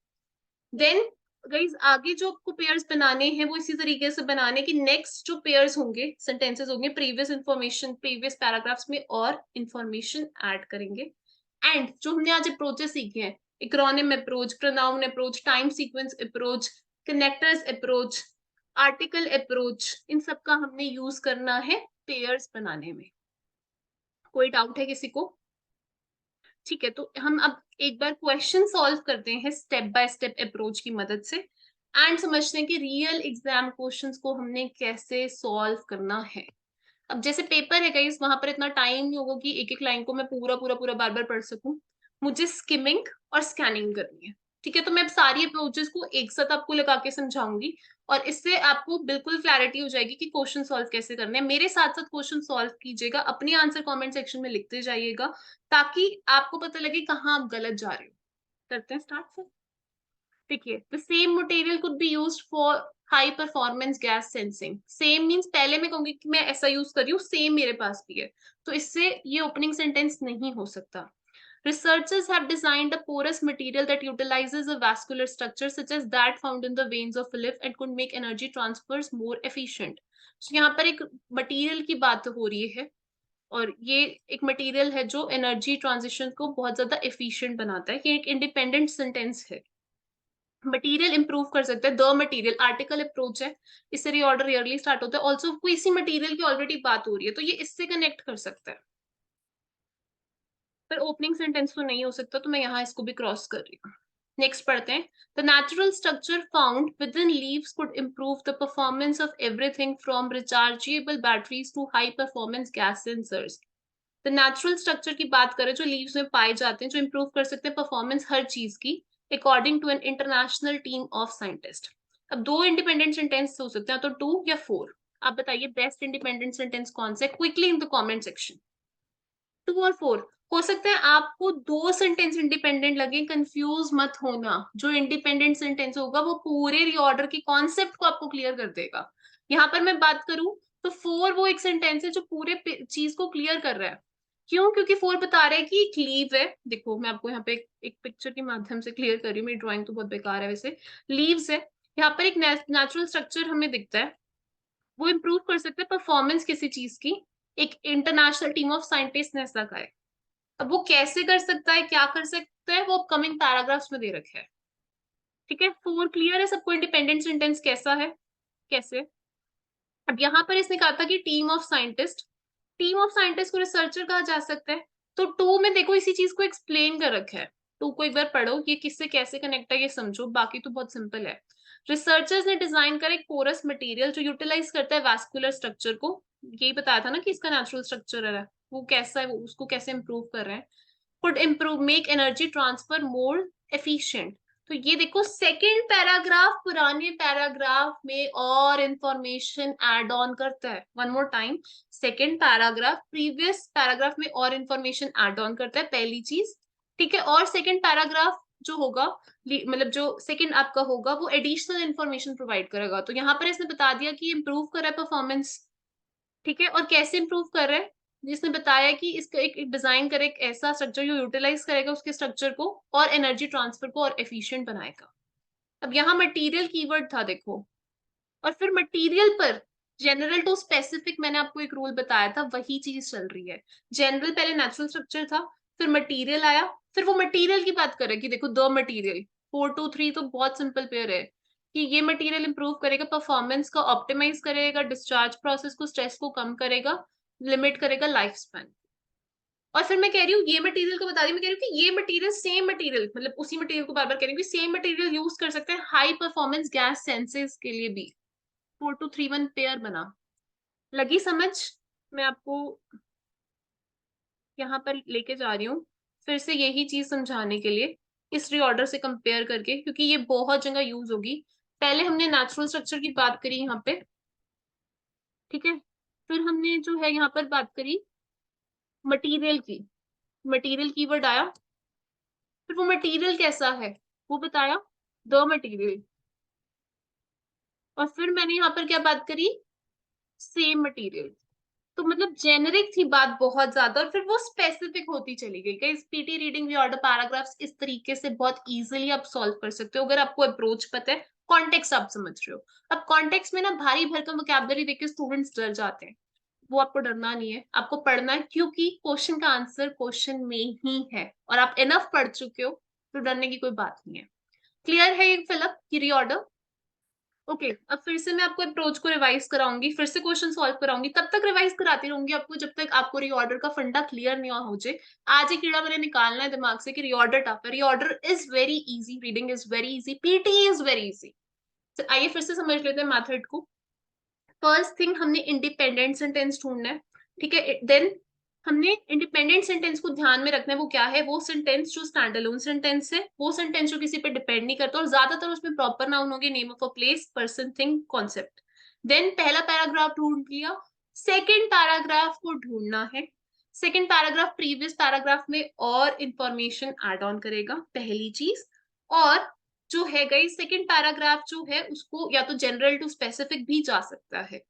देन गाइस आगे जो आपको पेयर्स बनाने हैं वो इसी तरीके से बनाने कि नेक्स्ट जो पेयर्स होंगे, सेंटेंसेस होंगे, प्रीवियस इंफॉर्मेशन प्रीवियस पैराग्राफ्स में और इंफॉर्मेशन ऐड करेंगे। एंड जो हमने आज अप्रोचेस सीखे हैं, acronym approach, pronoun approach, time sequence approach, connectors approach, article approach, इन सब का हमने यूज करना है पेयर्स बनाने में। कोई डाउट है किसी को? ठीक है, तो हम अब एक बार क्वेश्चन सॉल्व करते हैं स्टेप बाय स्टेप अप्रोच की मदद से एंड समझते हैं कि रियल एग्जाम क्वेश्चंस को हमने कैसे सॉल्व करना है। अब जैसे पेपर है गाइस, वहां पर इतना टाइम नहीं होगा कि एक एक लाइन को मैं पूरा पूरा पूरा बार बार पढ़ सकूं। मुझे स्किमिंग और स्कैनिंग करनी है। ठीक है, तो मैं अब सारी अप्रोचेस को एक साथ आपको लगा के समझाऊंगी और इससे आपको बिल्कुल क्लैरिटी हो जाएगी कि क्वेश्चन सॉल्व कैसे करने हैं। मेरे साथ साथ क्वेश्चन सॉल्व कीजिएगा, अपने आंसर कमेंट सेक्शन में लिखते जाइएगा ताकि आपको पता लगे कहाँ आप गलत जा रहे हो। करते हैं स्टार्ट फिर। देखिए, the same material could be used for high performance gas sensing. Same means पहले मैं कहूंगी कि मैं ऐसा यूज कर रही हूँ, सेम मेरे पास भी है, तो इससे ये ओपनिंग सेंटेंस नहीं हो सकता। Researchers have designed a porous material that utilizes a vascular structure such as that found in the veins of a leaf and could make energy transfers more efficient. So, यहाँ पर एक material की बात हो रही है और ये एक मटेरियल है जो एनर्जी ट्रांजिशन को बहुत ज्यादा एफिशिएंट बनाता है। ये एक इंडिपेंडेंट सेंटेंस है। मटेरियल इंप्रूव कर सकते हैं, द मटेरियल आर्टिकल अप्रोच है, इससे रीऑर्डर रेयरली स्टार्ट होता है। ऑल्सो कोई इसी मटेरियल की ऑलरेडी बात हो रही है तो ये इससे कनेक्ट कर सकता है, पर ओपनिंग सेंटेंस तो नहीं हो सकता, तो मैं यहाँ इसको भी क्रॉस कर रही हूँ। नेक्स्ट पढ़ते हैं। The natural structure found within leaves could improve the performance of everything from rechargeable batteries to high performance gas sensors. The natural structure की बात करें जो लीव्स में पाए जाते हैं, जो इंप्रूव कर सकते हैं परफॉर्मेंस हर चीज की, according to an international team of scientist. अब दो इंडिपेंडेंट सेंटेंस हो सकते हैं, तो टू या फोर। आप बताइए बेस्ट इंडिपेंडेंट सेंटेंस कौन सा है, quickly in the comment section. Two और फोर हो सकता है आपको दो सेंटेंस इंडिपेंडेंट लगे, कंफ्यूज मत होना। जो इंडिपेंडेंट सेंटेंस होगा वो पूरे रीऑर्डर की कॉन्सेप्ट को आपको क्लियर कर देगा। यहाँ पर मैं बात करूं तो फोर वो एक सेंटेंस है जो पूरे चीज को क्लियर कर रहा है। क्यों? क्योंकि फोर बता रहा है कि एक लीव है। देखो मैं आपको यहाँ पे एक पिक्चर के माध्यम से क्लियर कर रही हूँ, मेरी ड्राइंग तो बहुत बेकार है वैसे। लीव्स है, यहाँ पर एक नेचुरल स्ट्रक्चर हमें दिखता है, वो इंप्रूव कर सकते हैं परफॉर्मेंस किसी चीज की। एक इंटरनेशनल टीम ऑफ साइंटिस्ट ने ऐसा कहा है। अब वो कैसे कर सकता है, क्या कर सकता है, वो अपकमिंग पैराग्राफ्स में दे रखे हैं। ठीक है, फोर क्लियर है सबको इंडिपेंडेंट सेंटेंस कैसा है, कैसे। अब यहाँ पर इसने कहा था कि team of scientist, team of scientist को रिसर्चर कहा जा सकता है। तो टू में देखो इसी चीज को एक्सप्लेन कर रखा है। टू को एक बार पढ़ो, ये किससे कैसे कनेक्ट है ये समझो, बाकी तो बहुत सिंपल है। रिसर्चर्स ने डिजाइन करा एक पोरस मटेरियल जो यूटिलाइज करता है वैस्कुलर स्ट्रक्चर को। यही बताया था ना कि इसका नेचुरल स्ट्रक्चर है, वो कैसा है, वो उसको कैसे इंप्रूव कर रहे हैं। Could improve make energy transfer more efficient. तो ये देखो सेकंड पैराग्राफ पुराने पैराग्राफ में और इंफॉर्मेशन ऐड ऑन करता है। One more time, second paragraph previous paragraph में और इंफॉर्मेशन ऐड ऑन करता है, पहली चीज। ठीक है, और सेकंड पैराग्राफ जो होगा, मतलब जो सेकंड आपका होगा, वो एडिशनल इंफॉर्मेशन प्रोवाइड करेगा। तो यहाँ पर इसने बता दिया कि इंप्रूव कर रहा है परफॉर्मेंस। ठीक है, और कैसे इंप्रूव कर रहा है, जिसने बताया कि इसका एक डिजाइन करे, एक ऐसा स्ट्रक्चर जो यूटिलाइज करेगा उसके स्ट्रक्चर को और एनर्जी ट्रांसफर को और एफिशिएंट बनाएगा। अब यहाँ मटेरियल कीवर्ड था देखो, और फिर मटेरियल पर जनरल टू स्पेसिफिक मैंने आपको एक रूल बताया था, वही चीज चल रही है। जनरल पहले नेचुरल स्ट्रक्चर था, फिर मटेरियल आया, फिर वो मटेरियल की बात करें कि देखो द मटेरियल, 4 2 3 तो बहुत सिंपल पेयर है कि ये मटेरियल इंप्रूव करेगा परफॉर्मेंस का, ऑप्टिमाइज करेगा डिस्चार्ज प्रोसेस को, स्ट्रेस को कम करेगा, लिमिट करेगा लाइफ स्पैन। और फिर मैं कह रही हूँ ये मटेरियल को बता रही हूँ, मैं कह रही हूँ कि ये मटेरियल सेम मटेरियल, मतलब उसी मटेरियल को बार बार कह रही हूँ कि सेम मटेरियल यूज कर सकते हैं हाई परफॉर्मेंस गैस सेंसेस के लिए भी। 4 2 3 1 पेयर बना। लगी समझ? मैं आपको यहाँ पर लेके जा रही हूँ फिर से यही चीज समझाने के लिए, इस रीऑर्डर से कंपेयर करके, क्योंकि ये बहुत जगह यूज होगी। पहले हमने नेचुरल स्ट्रक्चर की बात करी यहाँ पे, ठीक है, फिर हमने जो है यहाँ पर बात करी मटेरियल की, मटेरियल कीवर्ड आया, फिर वो मटेरियल कैसा है वो बताया, द मटेरियल, और फिर मैंने यहाँ पर क्या बात करी, सेम मटेरियल। तो मतलब जेनेरिक थी बात बहुत ज्यादा और फिर वो स्पेसिफिक होती चली गई। Guys PT reading reorder paragraphs इस तरीके से बहुत इजीली आप सॉल्व कर सकते हो अगर आपको अप्रोच पता है, कॉन्टेक्स्ट आप समझ रहे हो। अब कॉन्टेक्स्ट में ना भारी भरकम वोकैबुलरी देख के स्टूडेंट्स डर जाते हैं, वो आपको डरना नहीं है, आपको पढ़ना है क्योंकि क्वेश्चन का आंसर क्वेश्चन में ही है और आप इनफ पढ़ चुके हो, तो डरने की कोई बात नहीं है। क्लियर है ये फिलअप की रीऑर्डर? ओके अब फिर से मैं आपको अप्रोच को रिवाइज कराऊंगी, फिर से क्वेश्चन सॉल्व कराऊंगी, तब तक रिवाइज कराती रहूंगी आपको जब तक आपको रीऑर्डर का फंडा क्लियर नहीं हो जाए। आज ही कीड़ा मैंने निकालना है दिमाग से कि रीऑर्डर टफ है, reorder is very easy, reading is very easy, PT is very easy. आइए फिर से समझ लेते हैं मेथड को। फर्स्ट थिंग हमने इंडिपेंडेंट सेंटेंस ढूंढना है, ठीक है। देन हमने इंडिपेंडेंट सेंटेंस को ध्यान में रखना है, वो क्या है, वो सेंटेंस जो स्टैंड अलोन सेंटेंस है, वो सेंटेंस जो किसी पे डिपेंड नहीं करता और ज्यादातर उसमें प्रॉपर नाउन होंगे, name of a place, person, thing, concept. Then पहला पैराग्राफ ढूंढ लिया, सेकेंड पैराग्राफ को ढूंढना है। सेकेंड पैराग्राफ प्रीवियस पैराग्राफ में और इंफॉर्मेशन एड ऑन करेगा, पहली चीज। और जो है गई सेकेंड पैराग्राफ जो है उसको या तो जनरल टू स्पेसिफिक भी जा सकता है,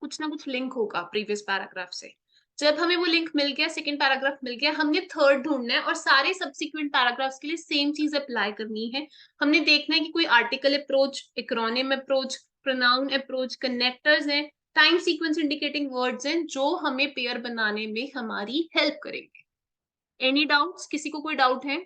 कुछ ना कुछ लिंक होगा प्रीवियस पैराग्राफ से। जब हमें वो लिंक मिल गया, सेकंड पैराग्राफ मिल गया, हमने थर्ड ढूंढना है और सारे सब्सिक्वेंट पैराग्राफ्स के लिए सेम चीज अप्लाई करनी है। हमने देखना है कि कोई article approach, acronym approach, pronoun approach, connectors हैं, टाइम सीक्वेंस इंडिकेटिंग वर्ड्स हैं जो हमें पेयर बनाने में हमारी हेल्प करेंगे। एनी डाउट्स, किसी को कोई डाउट है?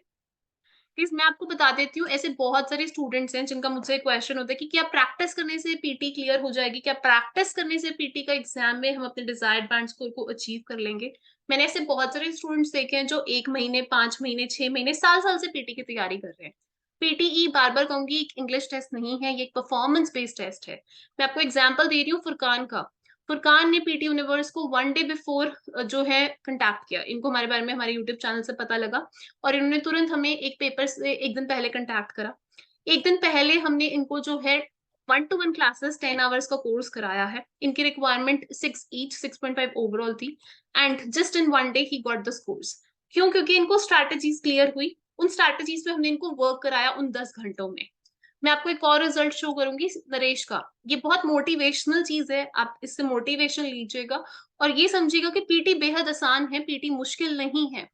प्लीज मैं आपको बता देती हूँ, ऐसे बहुत सारे स्टूडेंट्स हैं जिनका मुझसे क्वेश्चन होता है कि क्या प्रैक्टिस करने से पीटी क्लियर हो जाएगी, क्या प्रैक्टिस करने से पीटी का एग्जाम में हम अपने डिजायर्ड बैंड स्कोर को अचीव कर लेंगे। मैंने ऐसे बहुत सारे स्टूडेंट्स देखे हैं जो 1 महीने, 5 महीने, 6 महीने, साल साल से पीटी की तैयारी कर रहे हैं। पीटीई बार बार कहूंगी एक इंग्लिश टेस्ट नहीं है, ये एक परफॉर्मेंस बेस्ड टेस्ट है। मैं आपको एग्जाम्पल दे रही हूँ फुरकान का। फुरकान ने पीटी यूनिवर्स को 1 डे बिफोर जो है कंटैक्ट किया, इनको हमारे बारे में हमारे यूट्यूब चैनल से पता लगा और इन्होंने तुरंत हमें एक पेपर से एक दिन पहले कंटैक्ट करा। एक दिन पहले हमने इनको जो है 1 to 1 क्लासेस 10 आवर्स का कोर्स कराया है। इनकी रिक्वायरमेंट 6 ईच, 6.5 ओवरऑल थी and just in 1 day he got the scores. क्यों? क्योंकि इनको स्ट्रैटेजीज क्लियर हुई, उन स्ट्रैटेजीज पे हमने इनको वर्क कराया उन 10 घंटों में। मैं आपको एक और रिजल्ट शो करूंगी नरेश का, ये बहुत मोटिवेशनल चीज है, आप इससे मोटिवेशन लीजिएगा और ये समझिएगा कि पीटी बेहद आसान है, पीटी मुश्किल नहीं है।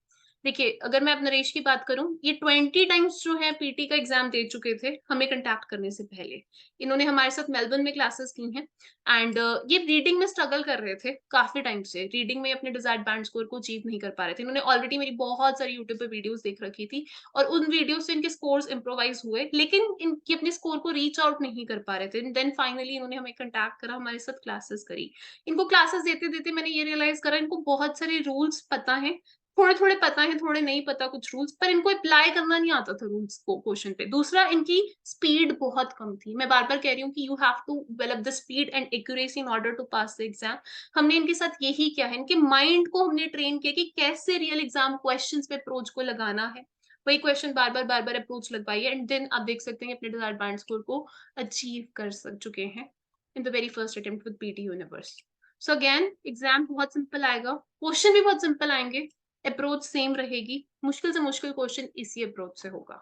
देखिए अगर मैं अब नरेश की बात करूं, ये 20 टाइम्स जो है पीटी का एग्जाम दे चुके थे हमें कंटैक्ट करने से पहले। इन्होंने हमारे साथ मेलबर्न में क्लासेस की हैं एंड ये रीडिंग में स्ट्रगल कर रहे थे काफी टाइम से, रीडिंग में अपने डिजायर्ड बैंड स्कोर को अचीव नहीं कर पा रहे थे। इन्होंने ऑलरेडी मेरी बहुत सारी यूट्यूब पे वीडियोस देख रखी थी और उन वीडियो से इनके स्कोर्स इम्प्रोवाइज हुए, लेकिन इनके अपने स्कोर को रीच आउट नहीं कर पा रहे थे। देन फाइनली इन्होंने हमें कंटैक्ट करा, हमारे साथ क्लासेस करी। इनको क्लासेस देते देते मैंने ये रियलाइज करा इनको बहुत सारे रूल्स पता है, थोड़े थोड़े पता है, थोड़े नहीं पता कुछ रूल्स, पर इनको अप्लाई करना नहीं आता था रूल्स को क्वेश्चन पे। दूसरा इनकी स्पीड बहुत कम थी, मैं बार बार कह रही हूँ कि you have to develop the speed and accuracy in order to pass the exam. हमने इनके साथ यही किया है, इनके माइंड को हमने ट्रेन किया कि कैसे रियल एग्जाम क्वेश्चन पे अप्रोच को लगाना है, वही क्वेश्चन बार बार अप्रोच लगवाइए एंड देन आप देख सकते हैं अपने डिजायर्ड बैंड स्कोर को अचीव कर चुके हैं in the very first attempt with PT Universe. So again exam बहुत सिंपल आएगा, क्वेश्चन भी बहुत सिंपल आएंगे, अप्रोच सेम रहेगी, मुश्किल से मुश्किल क्वेश्चन इसी अप्रोच से होगा।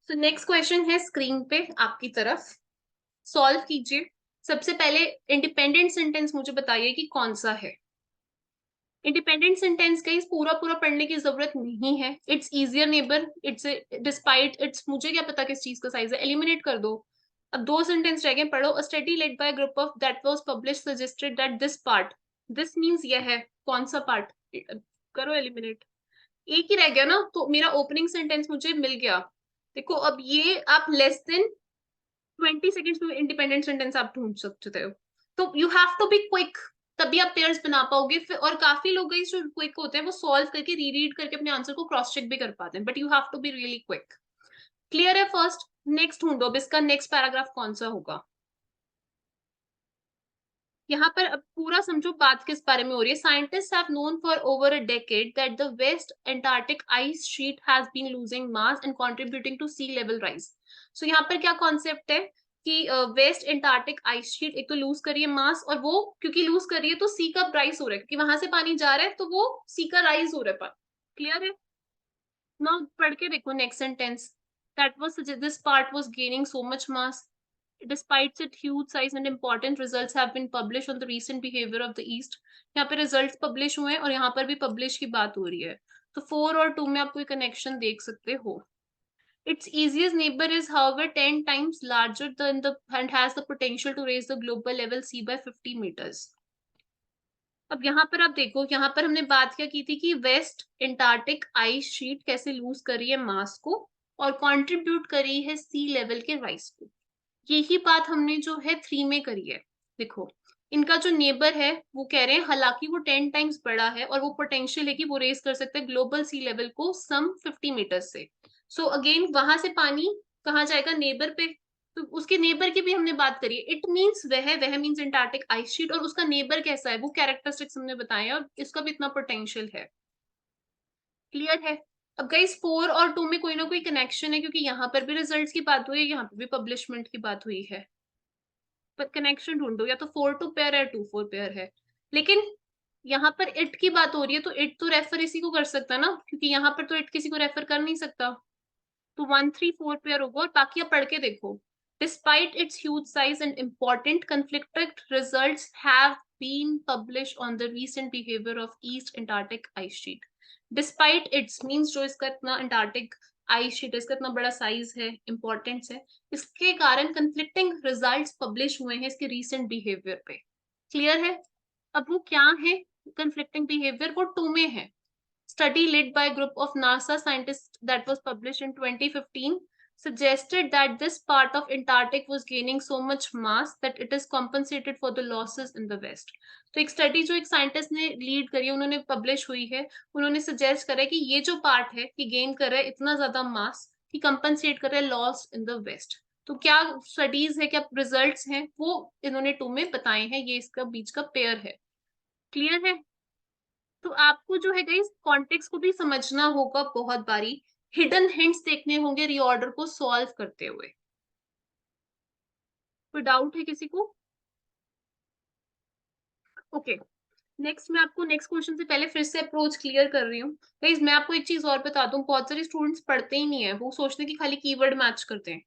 सो नेक्स्ट क्वेश्चन है स्क्रीन पे आपकी तरफ, सॉल्व कीजिए। सबसे पहले इंडिपेंडेंट सेंटेंस मुझे बताइए कि कौन सा है। इंडिपेंडेंट सेंटेंस का पूरा पूरा पढ़ने की जरूरत नहीं है, it's easier neighbour, it's despite it's, मुझे क्या पता किस चीज का साइज है, एलिमिनेट कर दो। अब 2 सेंटेंस रह गए, पढ़ो। अ study led by group of that was publish suggested that this part, this means यह है, कौन सा पार्ट, करो एलिमिनेट। एक ही रह गया ना, तो मेरा ओपनिंग सेंटेंस मुझे मिल गया। देखो अब ये आप लेस देन 20 सेकेंड्स में इंडिपेंडेंट सेंटेंस आप ढूंढ सकते हो, तो you have to be quick, तभी आप पेयर्स बना पाओगे। फिर और काफी लोग हैं जो क्विक होते हैं, वो सॉल्व करके रीरीड करके अपने आंसर को क्रॉस चेक भी कर पाते हैं, but you have to be really quick. Clear है? फर्स्ट नेक्स्ट ढूंढो, अब इसका नेक्स्ट पैराग्राफ कौन सा होगा। यहाँ पर अब पूरा समझो बात किस बारे में हो रही है। Scientist have known for over a decade that the West Antarctic ice sheet has been losing mass and contributing to sea level rise. So यहाँ पर क्या कॉन्सेप्ट है कि वेस्ट एंटार्क्टिक आइस शीट एक तो लूज करिए मास, और वो क्योंकि लूज करिए तो सी का राइज हो रहा है, क्योंकि वहां से पानी जा रहा है तो वो सी का राइज हो रहा है। क्लियर है? नाउ पढ़ के देखो next sentence, that was this part was gaining so much mass. Despite its huge size and important results have been published on the recent behavior of the East. यहाँ पे results publish हुए हैं और यहाँ पर भी पब्लिश की बात हो रही है, तो 4 और 2 में आप कोई कनेक्शन देख सकते हो. Its easiest neighbor is however 10 times larger than the and has the potential to raise the global level sea by 50 meters. अब यहाँ पर आप देखो, यहाँ पर हमने बात क्या की थी कि वेस्ट एंटार्क्टिक आइस शीट कैसे लूज कर रही है मास को और कंट्रीब्यूट करी है सी लेवल के राइज को. यही बात हमने जो है 3 में करी है. देखो, इनका जो नेबर है वो कह रहे हैं हालांकि वो 10 टाइम्स बड़ा है और वो पोटेंशियल है कि वो रेज कर सकता है ग्लोबल सी लेवल को सम 50 मीटर से. सो अगेन वहां से पानी कहाँ जाएगा, नेबर पे. तो उसके नेबर की भी हमने बात करी है. इट मीन्स वह मीन्स एंटार्क्टिक आइस शीट और उसका नेबर कैसा है वो कैरेक्टरिस्टिक्स हमने बताए हैं और इसका भी इतना पोटेंशियल है. क्लियर है. अब गाइस 4 और 2 में कोई ना कोई कनेक्शन है क्योंकि यहाँ पर भी रिजल्ट्स की बात हुई है, यहाँ पर भी पब्लिशमेंट की बात हुई है. पर कनेक्शन ढूंढो, या तो 4-2 पेयर है 2-4 पेयर है. लेकिन यहाँ पर इट की बात हो रही है तो इट तो रेफर इसी को कर सकता है ना, क्योंकि यहाँ पर तो इट किसी को रेफर कर नहीं सकता. तो 1-3-4 पेयर होगा और बाकी आप पढ़ के देखो. Despite its huge size and important conflicted results have been published on the recent behavior of East Antarctic ice sheet. Despite its means जो इसका इतना अंटार्कटिक आइस शीट इसका इतना बड़ा साइज है, इंपॉर्टेंस है, इसके कारण conflicting results पब्लिश हुए हैं इसके recent behavior पे. क्लियर है. अब वो क्या है conflicting behavior, वो 2 में है. Study led by a group of NASA scientists that was published in 2015 suggested that this part of Antarctic was gaining so much mass that it is compensated for the losses in the west. तो एक study जो एक scientist ने lead करी है, उन्होंने publish हुई है, उन्होंने सजेस्ट करा है कि ये जो पार्ट है कि गेन कर रहा है इतना ज्यादा मास कि कंपनसेट कर रहा है लॉस इन द वेस्ट. तो क्या स्टडीज है, क्या रिजल्ट्स हैं, वो इन्होंने 2 में बताए हैं. ये इसका बीच का पेयर है. क्लियर है. तो आपको जो है गाइस कॉन्टेक्स्ट को भी समझना होगा बहुत बारी. हिडन हिंट्स देखने होंगे रीऑर्डर को सॉल्व करते हुए. कोई डाउट है किसी को? ओके. नेक्स्ट मैं आपको नेक्स्ट क्वेश्चन से पहले फिर से अप्रोच क्लियर कर रही हूँ. गाइस मैं आपको एक चीज और बता दूं, बहुत सारे स्टूडेंट्स पढ़ते ही नहीं है, वो सोचते हैं कि खाली कीवर्ड मैच करते हैं.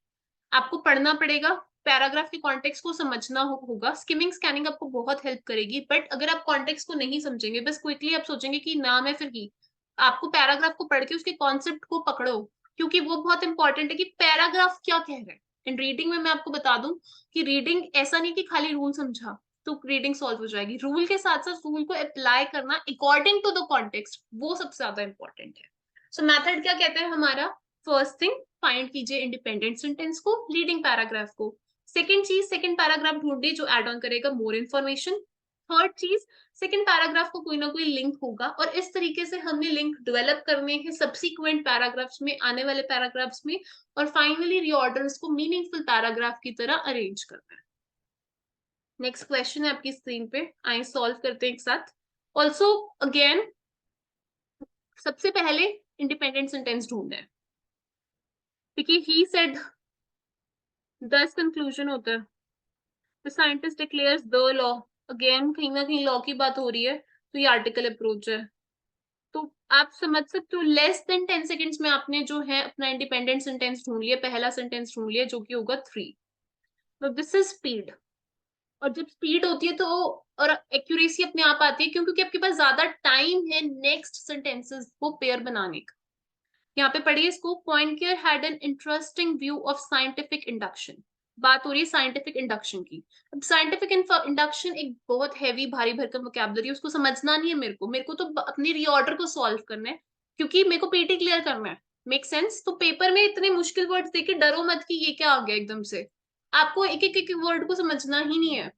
आपको पढ़ना पड़ेगा, पैराग्राफ के कॉन्टेक्स्ट को समझना होगा. स्किमिंग स्कैनिंग आपको बहुत हेल्प करेगी, बट अगर आप कॉन्टेक्स्ट को नहीं समझेंगे, बस क्विकली आप सोचेंगे कि नाम है फिर ही, आपको पैराग्राफ को पढ़ के उसके कॉन्सेप्ट को पकड़ो, क्योंकि वो बहुत इंपॉर्टेंट है कि पैराग्राफ क्या कह रहा है. एंड रीडिंग में मैं आपको बता दूं कि रीडिंग ऐसा नहीं कि खाली रूल समझा तो रीडिंग सॉल्व हो जाएगी. रूल के साथ साथ रूल को अप्लाई करना अकॉर्डिंग टू द कॉन्टेक्स्ट, वो सबसे ज्यादा इंपॉर्टेंट है. सो मेथड क्या कहते हैं हमारा? फर्स्ट थिंग, फाइंड कीजिए इंडिपेंडेंट सेंटेंस को, लीडिंग पैराग्राफ को. सेकंड चीज, सेकंड पैराग्राफ ढूंढिए जो एड ऑन करेगा मोर इन्फॉर्मेशन. थर्ड चीज, सेकंड पैराग्राफ को कोई ना कोई लिंक होगा और इस तरीके से हमने लिंक डेवलप करने हैं सब्सिक्वेंट पैराग्राफ्स में, आने वाले पैराग्राफ्स में. और फाइनली रीऑर्डर्स को मीनिंगफुल पैराग्राफ की तरह अरेंज करना है. नेक्स्ट क्वेश्चन है आपकी स्क्रीन पे, आइए सॉल्व करते हैं एक साथ. ऑल्सो अगेन सबसे पहले इंडिपेंडेंट सेंटेंस ढूंढना है. देखिए ही सेड, दस कंक्लूजन होता है. The scientist declares the law. Again कहीं ना कहीं लॉ की बात हो रही है, तो ये आर्टिकल अप्रोच है. तो आप समझ सकते हो लेस देन 10 सेकेंड्स में आपने जो है अपना इंडिपेंडेंट सेंटेंस ढूंढ लिया, पहला सेंटेंस ढूंढ लिया जो कि होगा 3. तो दिस इज स्पीड. और जब स्पीड होती है तो और एक्यूरेसी अपने आप आती है, क्योंकि आपके पास ज्यादा टाइम है नेक्स्ट सेंटेंसेस को पेयर बनाने का. यहाँ पे पढ़िए इसको. Poincaré had an interesting view of scientific induction. बात हो रही है साइंटिफिक इंडक्शन की. अब साइंटिफिक इंडक्शन एक बहुत हैवी भारी भरकम वोकैबुलरी है, उसको समझना नहीं है मेरे को तो अपनी रीऑर्डर को सॉल्व करना है, क्योंकि मेरे को पीटी क्लियर करना है. Make sense. तो पेपर में इतने मुश्किल वर्ड्स देके डरो मत कि ये क्या आ गया एकदम से. आपको एक एक वर्ड को समझना ही नहीं है.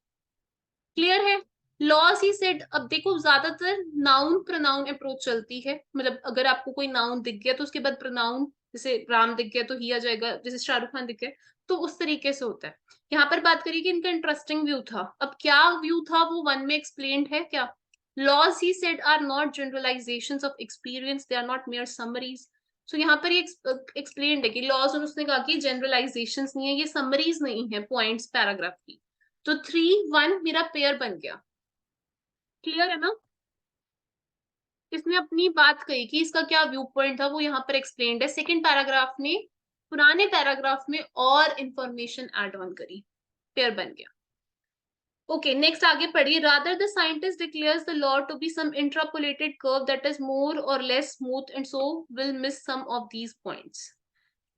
क्लियर है. Loss he said. अब देखो ज्यादातर नाउन प्रोनाउन अप्रोच चलती है, मतलब अगर आपको कोई नाउन दिख गया तो उसके बाद प्रोनाउन, जैसे राम दिख गया तो ही आ जाएगा, जैसे शाहरुख खान दिख गया, तो उस तरीके से होता है. यहाँ पर बात करिए कि इनका इंटरेस्टिंग व्यू था. अब क्या व्यू था वो 1 में एक्सप्लेन्ड है क्या? Laws he said are not generalisations of experience, they are not mere summaries. So यहाँ पर ये एक्सप्लेन्ड है कि लॉस, और उसने कहा कि जनरलाइजेशंस नहीं है, ये समरीज नहीं है पॉइंट्स पैराग्राफ की. तो 3-1 मेरा पेयर बन गया. क्लियर है ना. इसने अपनी बात कही कि इसका क्या व्यू पॉइंट था वो यहाँ पर एक्सप्लेन्ड है. सेकंड पैराग्राफ में पुराने पैराग्राफ में और इंफॉर्मेशन ऐड ऑन करी. पेयर बन गया। ओके नेक्स्ट आगे पढ़िए। Rather the scientist declares the law to be some interpolated curve that is more or less smooth and so will miss some of these points.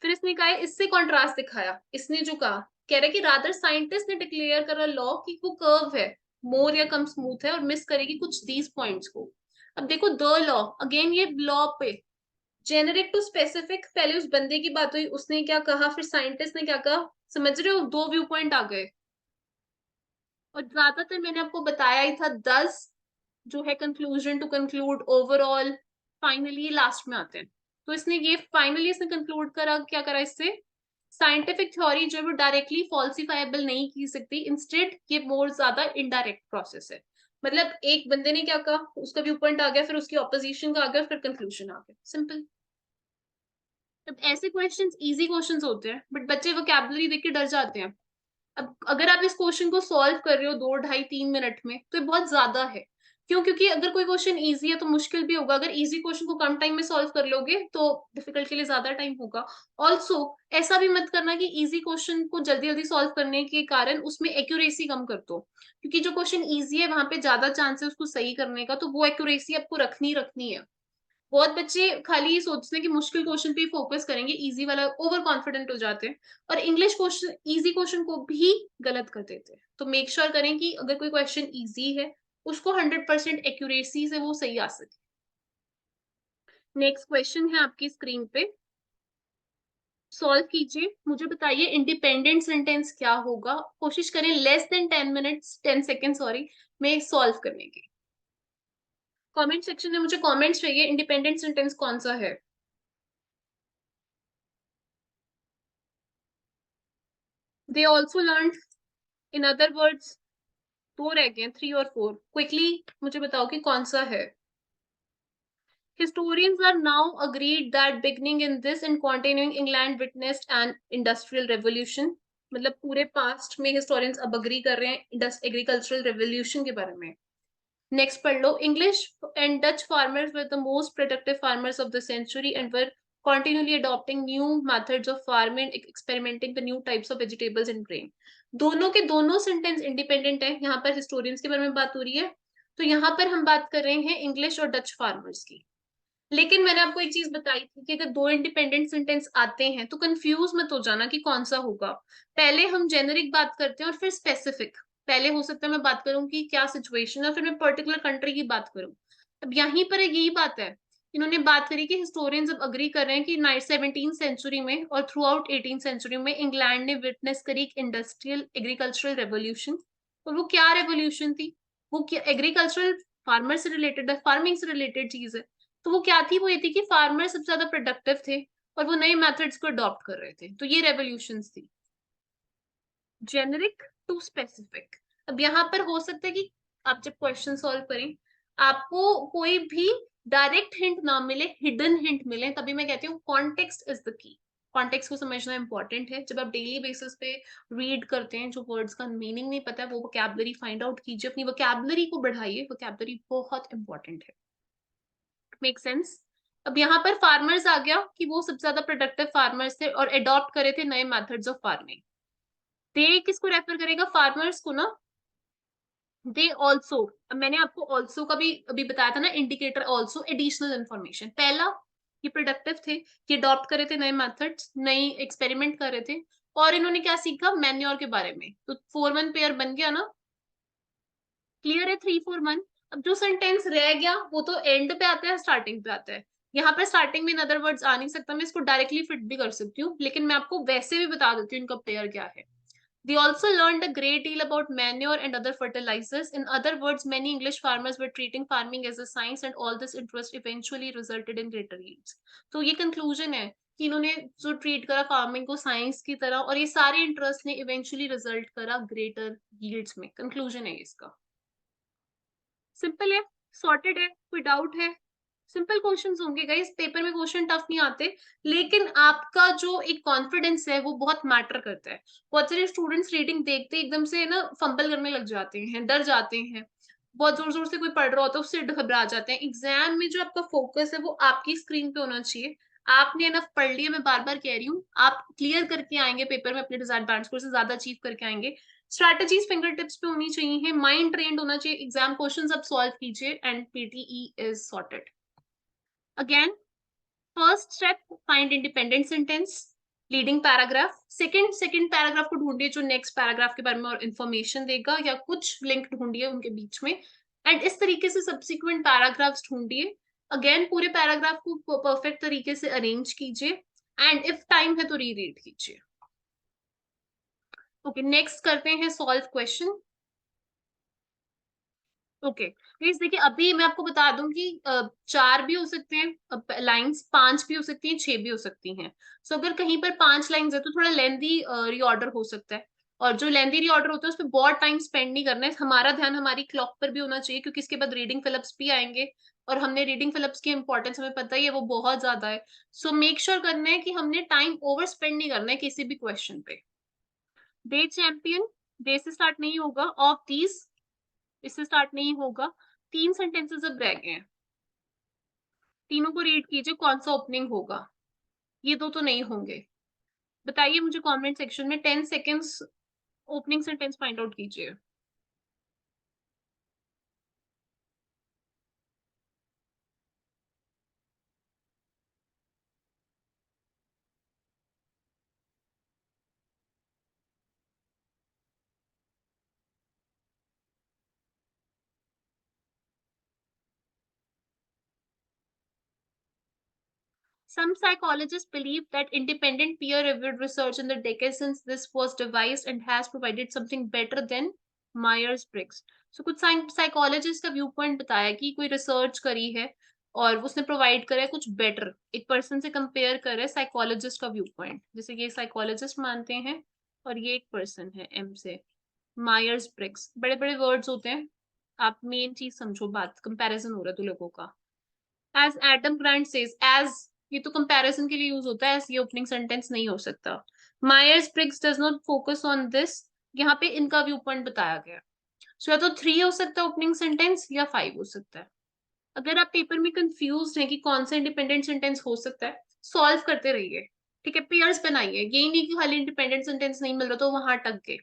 फिर इसने कहा है, इससे कॉन्ट्रास्ट दिखाया, इसने जो कहा, कह रहा है कि रादर साइंटिस्ट ने डिक्लेयर करा लॉ कि वो कर्व है, मोर या कम स्मूथ है और मिस करेगी कुछ दीज पॉइंट्स को। अब देखो द लॉ, अगेन ये लॉ पे जेनेरिक टू स्पेसिफिक, पहले उस बंदे की बात हुई, उसने क्या कहा, फिर साइंटिस्ट ने क्या कहा, समझ रहे हो, दो व्यू पॉइंट आ गए। और ज्यादातर मैंने आपको बताया ही था, 10 जो है conclusion to conclude overall finally last में आते हैं। तो इसने ये फाइनली इसने कंक्लूड करा, क्या करा इससे, साइंटिफिक थ्योरी जो है वो डायरेक्टली फॉल्सिफाइबल नहीं की सकती, इंस्टेड ये मोर ज्यादा इनडायरेक्ट प्रोसेस है। मतलब एक बंदे ने क्या कहा, उसका व्यू पॉइंट आ गया, फिर उसकी ऑपोजिशन का आ गया, फिर कंक्लूजन आ गया, सिंपल। अब ऐसे क्वेश्चंस इजी क्वेश्चंस होते हैं, बट बच्चे वोकैबुलरी देख के डर जाते हैं। अब अगर आप इस क्वेश्चन को सॉल्व कर रहे हो 2 ढाई 3 मिनट में, तो ये बहुत ज्यादा है। क्यों? क्योंकि अगर कोई क्वेश्चन इजी है तो मुश्किल भी होगा, अगर इजी क्वेश्चन को कम टाइम में सॉल्व कर लोगे तो डिफिकल्ट के लिए ज्यादा टाइम होगा। ऑल्सो ऐसा भी मत करना कि इजी क्वेश्चन को जल्दी जल्दी सॉल्व करने के कारण उसमें एक्यूरेसी कम कर दो, क्योंकि जो क्वेश्चन इजी है वहां पे ज्यादा चांस है उसको सही करने का, तो वो एक्यूरेसी आपको रखनी रखनी है। बहुत बच्चे खाली ये सोचते हैं कि मुश्किल क्वेश्चन पे फोकस करेंगे, इजी वाला ओवर कॉन्फिडेंट हो जाते हैं, और इंग्लिश क्वेश्चन इजी क्वेश्चन को भी गलत कर देते हैं। तो मेक श्योर करें कि अगर कोई क्वेश्चन इजी है उसको 100% एक्यूरेसी से वो सही आ सके। नेक्स्ट क्वेश्चन है आपकी स्क्रीन पे, सॉल्व कीजिए, मुझे बताइए इंडिपेंडेंट सेंटेंस क्या होगा। कोशिश करें less than 10 minutes 10 second sorry में सॉल्व करने की। कमेंट सेक्शन में मुझे कमेंट्स चाहिए, इंडिपेंडेंट सेंटेंस कौन सा है। They also learn, in other words, दो रह गए, 3 और 4, क्विकली मुझे बताओ कि कौन सा है। Historians are now agreed that beginning in this and continuing England witnessed an industrial revolution। मतलब पूरे पास्ट में हिस्टोरियंस अब अग्री कर रहे हैं एग्रीकल्चरल रेवोल्यूशन के बारे में। नेक्स्ट पढ़ लो, English and Dutch farmers were the most productive farmers of the century and were continually adopting new methods of farming, experimenting the new types of vegetables and grain। दोनों के दोनों sentence independent है, यहाँ पर historians के बारे में बात हो रही है, तो यहाँ पर हम बात कर रहे हैं इंग्लिश और डच फार्मर्स की। लेकिन मैंने आपको एक चीज बताई थी कि अगर दो इंडिपेंडेंट सेंटेंस आते हैं तो कंफ्यूज मत हो जाना कि कौन सा होगा। पहले हम जेनरिक बात करते हैं और फिर स्पेसिफिक। पहले हो सकता है मैं बात करूं कि क्या सिचुएशन है, फिर मैं पर्टिकुलर कंट्री की बात करूं। अब यहीं पर यही बात है, इन्होंने बात करी कि हिस्टोरियंस अब अग्री कर रहे हैं कि 17th सेंचुरी में और थ्रू आउट 18th सेंचुरी में इंग्लैंड ने विटनेस करी एक इंडस्ट्रियल एग्रीकल्चरल रेवोल्यूशन। और वो क्या रेवोल्यूशन थी, वो क्या एग्रीकल्चरल, फार्मर से रिलेटेड है, फार्मिंग से रिलेटेड चीज है। तो वो क्या थी, वो ये थी कि फार्मर सबसे ज्यादा प्रोडक्टिव थे और वो नए मेथड्स को अडॉप्ट कर रहे थे, तो ये रेवोल्यूशंस थी। Generic to specific. अब यहाँ पर हो सकता है कि आप जब क्वेश्चन सॉल्व करें आपको कोई भी डायरेक्ट हिंट ना मिले, हिडन हिंट मिले, तभी मैं कहती हूँ context is the key. Context को समझना इंपॉर्टेंट है। जब आप डेली बेसिस पे रीड करते हैं, जो वर्ड्स का मीनिंग नहीं पता है, वो वोकैबुलरी फाइंड आउट कीजिए, अपनी वोकैबुलरी को बढ़ाइए, वोकैबुलरी बहुत इंपॉर्टेंट है। Make sense. अब यहाँ पर फार्मर्स आ गया कि वो सबसे ज्यादा प्रोडक्टिव फार्मर्स थे और अडॉप्ट करे थे नए मेथड्स ऑफ फार्मिंग। दे किसको रेफर करेगा, फार्मर्स को ना। दे ऑल्सो, अब मैंने आपको ऑल्सो का भी अभी बताया था ना, इंडिकेटर ऑल्सो एडिशनल इंफॉर्मेशन। पहला, ये प्रोडक्टिव थे, ये अडॉप्ट करे थे नए मेथड्स, नई एक्सपेरिमेंट कर रहे थे, और इन्होंने क्या सीखा, मैन्योर के बारे में। तो 4-1 पेयर बन गया ना, क्लियर है, 3-4-1। अब जो सेंटेंस रह गया वो तो एंड पे आता है, स्टार्टिंग पे आता है। यहाँ पर स्टार्टिंग में इन अदर वर्ड्स आ नहीं सकता, मैं इसको डायरेक्टली फिट भी कर सकती हूँ, लेकिन मैं आपको वैसे भी बता देती हूँ इनका पेयर क्या है। They also learned a great deal about manure and other fertilizers. In other words, many English farmers were treating farming as a science, and all this interest eventually resulted in greater yields. तो ये conclusion है कि इन्होंने जो treat करा farming को science की तरह, और ये सारे इंटरेस्ट ने इवेंचुअली रिजल्ट करा ग्रेटर यील्ड्स में। कंक्लूजन है इसका, सिंपल है, सॉर्टेड है, कोई डाउट है। सिंपल क्वेश्चंस होंगे गाइस, पेपर में क्वेश्चन टफ नहीं आते, लेकिन आपका जो एक कॉन्फिडेंस है वो बहुत मैटर करता है। बहुत सारे स्टूडेंट्स रीडिंग देखते एकदम से ना फंबल करने लग जाते हैं, डर जाते हैं। बहुत जोर जोर से कोई पढ़ रहा होता है उससे घबरा जाते हैं। एग्जाम में जो आपका फोकस है वो आपकी स्क्रीन पे होना चाहिए, आपने इनफ पढ़ लिया, मैं बार बार कह रही हूँ, आप क्लियर करके आएंगे पेपर में, अपने डिजायर्ड बैंड स्कोर से ज्यादा अचीव करके आएंगे। स्ट्रैटेजीज फिंगर टिप्स पे होनी चाहिए, माइंड ट्रेंड होना चाहिए, एग्जाम क्वेश्चंस अब सॉल्व कीजिए and PTE is sorted. Again, first step, find independent sentence, leading paragraph. Second paragraph को ढूंढिए जो नेक्स्ट पैराग्राफ के बारे में और इन्फॉर्मेशन देगा, या कुछ लिंक ढूंढिए उनके बीच में, एंड इस तरीके से सब्सिक्वेंट पैराग्राफ्स ढूंढिए। अगेन पूरे पैराग्राफ को परफेक्ट तरीके से अरेंज कीजिए, एंड इफ टाइम है तो रीरीड कीजिए। ओके, नेक्स्ट करते हैं सॉल्व क्वेश्चन। ओके प्लीज देखिए, अभी मैं आपको बता दूं कि 4 भी हो सकते हैं लाइंस, 5 भी हो सकती हैं, 6 भी हो सकती हैं। सो अगर कहीं पर 5 लाइंस है तो थोड़ा लेंदी रीऑर्डर हो सकता है, और जो लेंदी रीऑर्डर होता है उस पर बहुत टाइम स्पेंड नहीं करना है। हमारा ध्यान हमारी क्लॉक पर भी होना चाहिए, क्योंकि इसके बाद रीडिंग फिलअप्स भी आएंगे, और हमने रीडिंग फिलअप्स की इंपॉर्टेंस हमें पता ही है, वो बहुत ज्यादा है। सो मेक श्योर करना है कि हमने टाइम ओवर स्पेंड नहीं करना है किसी भी क्वेश्चन पे। दे चैंपियन, दे से स्टार्ट नहीं होगा, ऑफ दीज इससे स्टार्ट नहीं होगा। 3 सेंटेंसेस अब रह गए हैं, तीनों को रीड कीजिए, कौन सा ओपनिंग होगा। ये दो तो नहीं होंगे। बताइए मुझे कमेंट सेक्शन में, 10 seconds opening sentence find out कीजिए। Some psychologists believe that independent peer-reviewed research in the decades since this was devised and has provided something better than Myers-Briggs. So कुछ साइकोलॉजिस्ट का व्यू पॉइंट बताया कि कोई research करी है और उसने प्रोवाइड करा है कुछ बेटर, एक पर्सन से कंपेयर कर रहा है साइकोलॉजिस्ट का व्यू पॉइंट, जैसे ये साइकोलॉजिस्ट मानते हैं और ये एक पर्सन है एम से। मायर्स ब्रिग्स, बड़े बड़े वर्ड्स होते हैं, आप मेन चीज समझो, बात कंपैरिजन हो रहा है दो लोगों का। As Adam Grant says, as ये तो कंपैरिजन के लिए यूज होता है, ये ओपनिंग सेंटेंस नहीं हो सकता। Myers Briggs does not focus on this, यहाँ पे इनका व्यू पॉइंट बताया गया। सो या तो 3 हो सकता है ओपनिंग सेंटेंस, या 5 हो सकता है। अगर आप पेपर में कंफ्यूज हैं कि कौन सा इंडिपेंडेंट सेंटेंस हो सकता है, सॉल्व करते रहिए, ठीक है, पेयर्स बनाइए, यही नहीं कि खाली इंडिपेंडेंट सेंटेंस नहीं मिल रहा तो वहां अटक गए।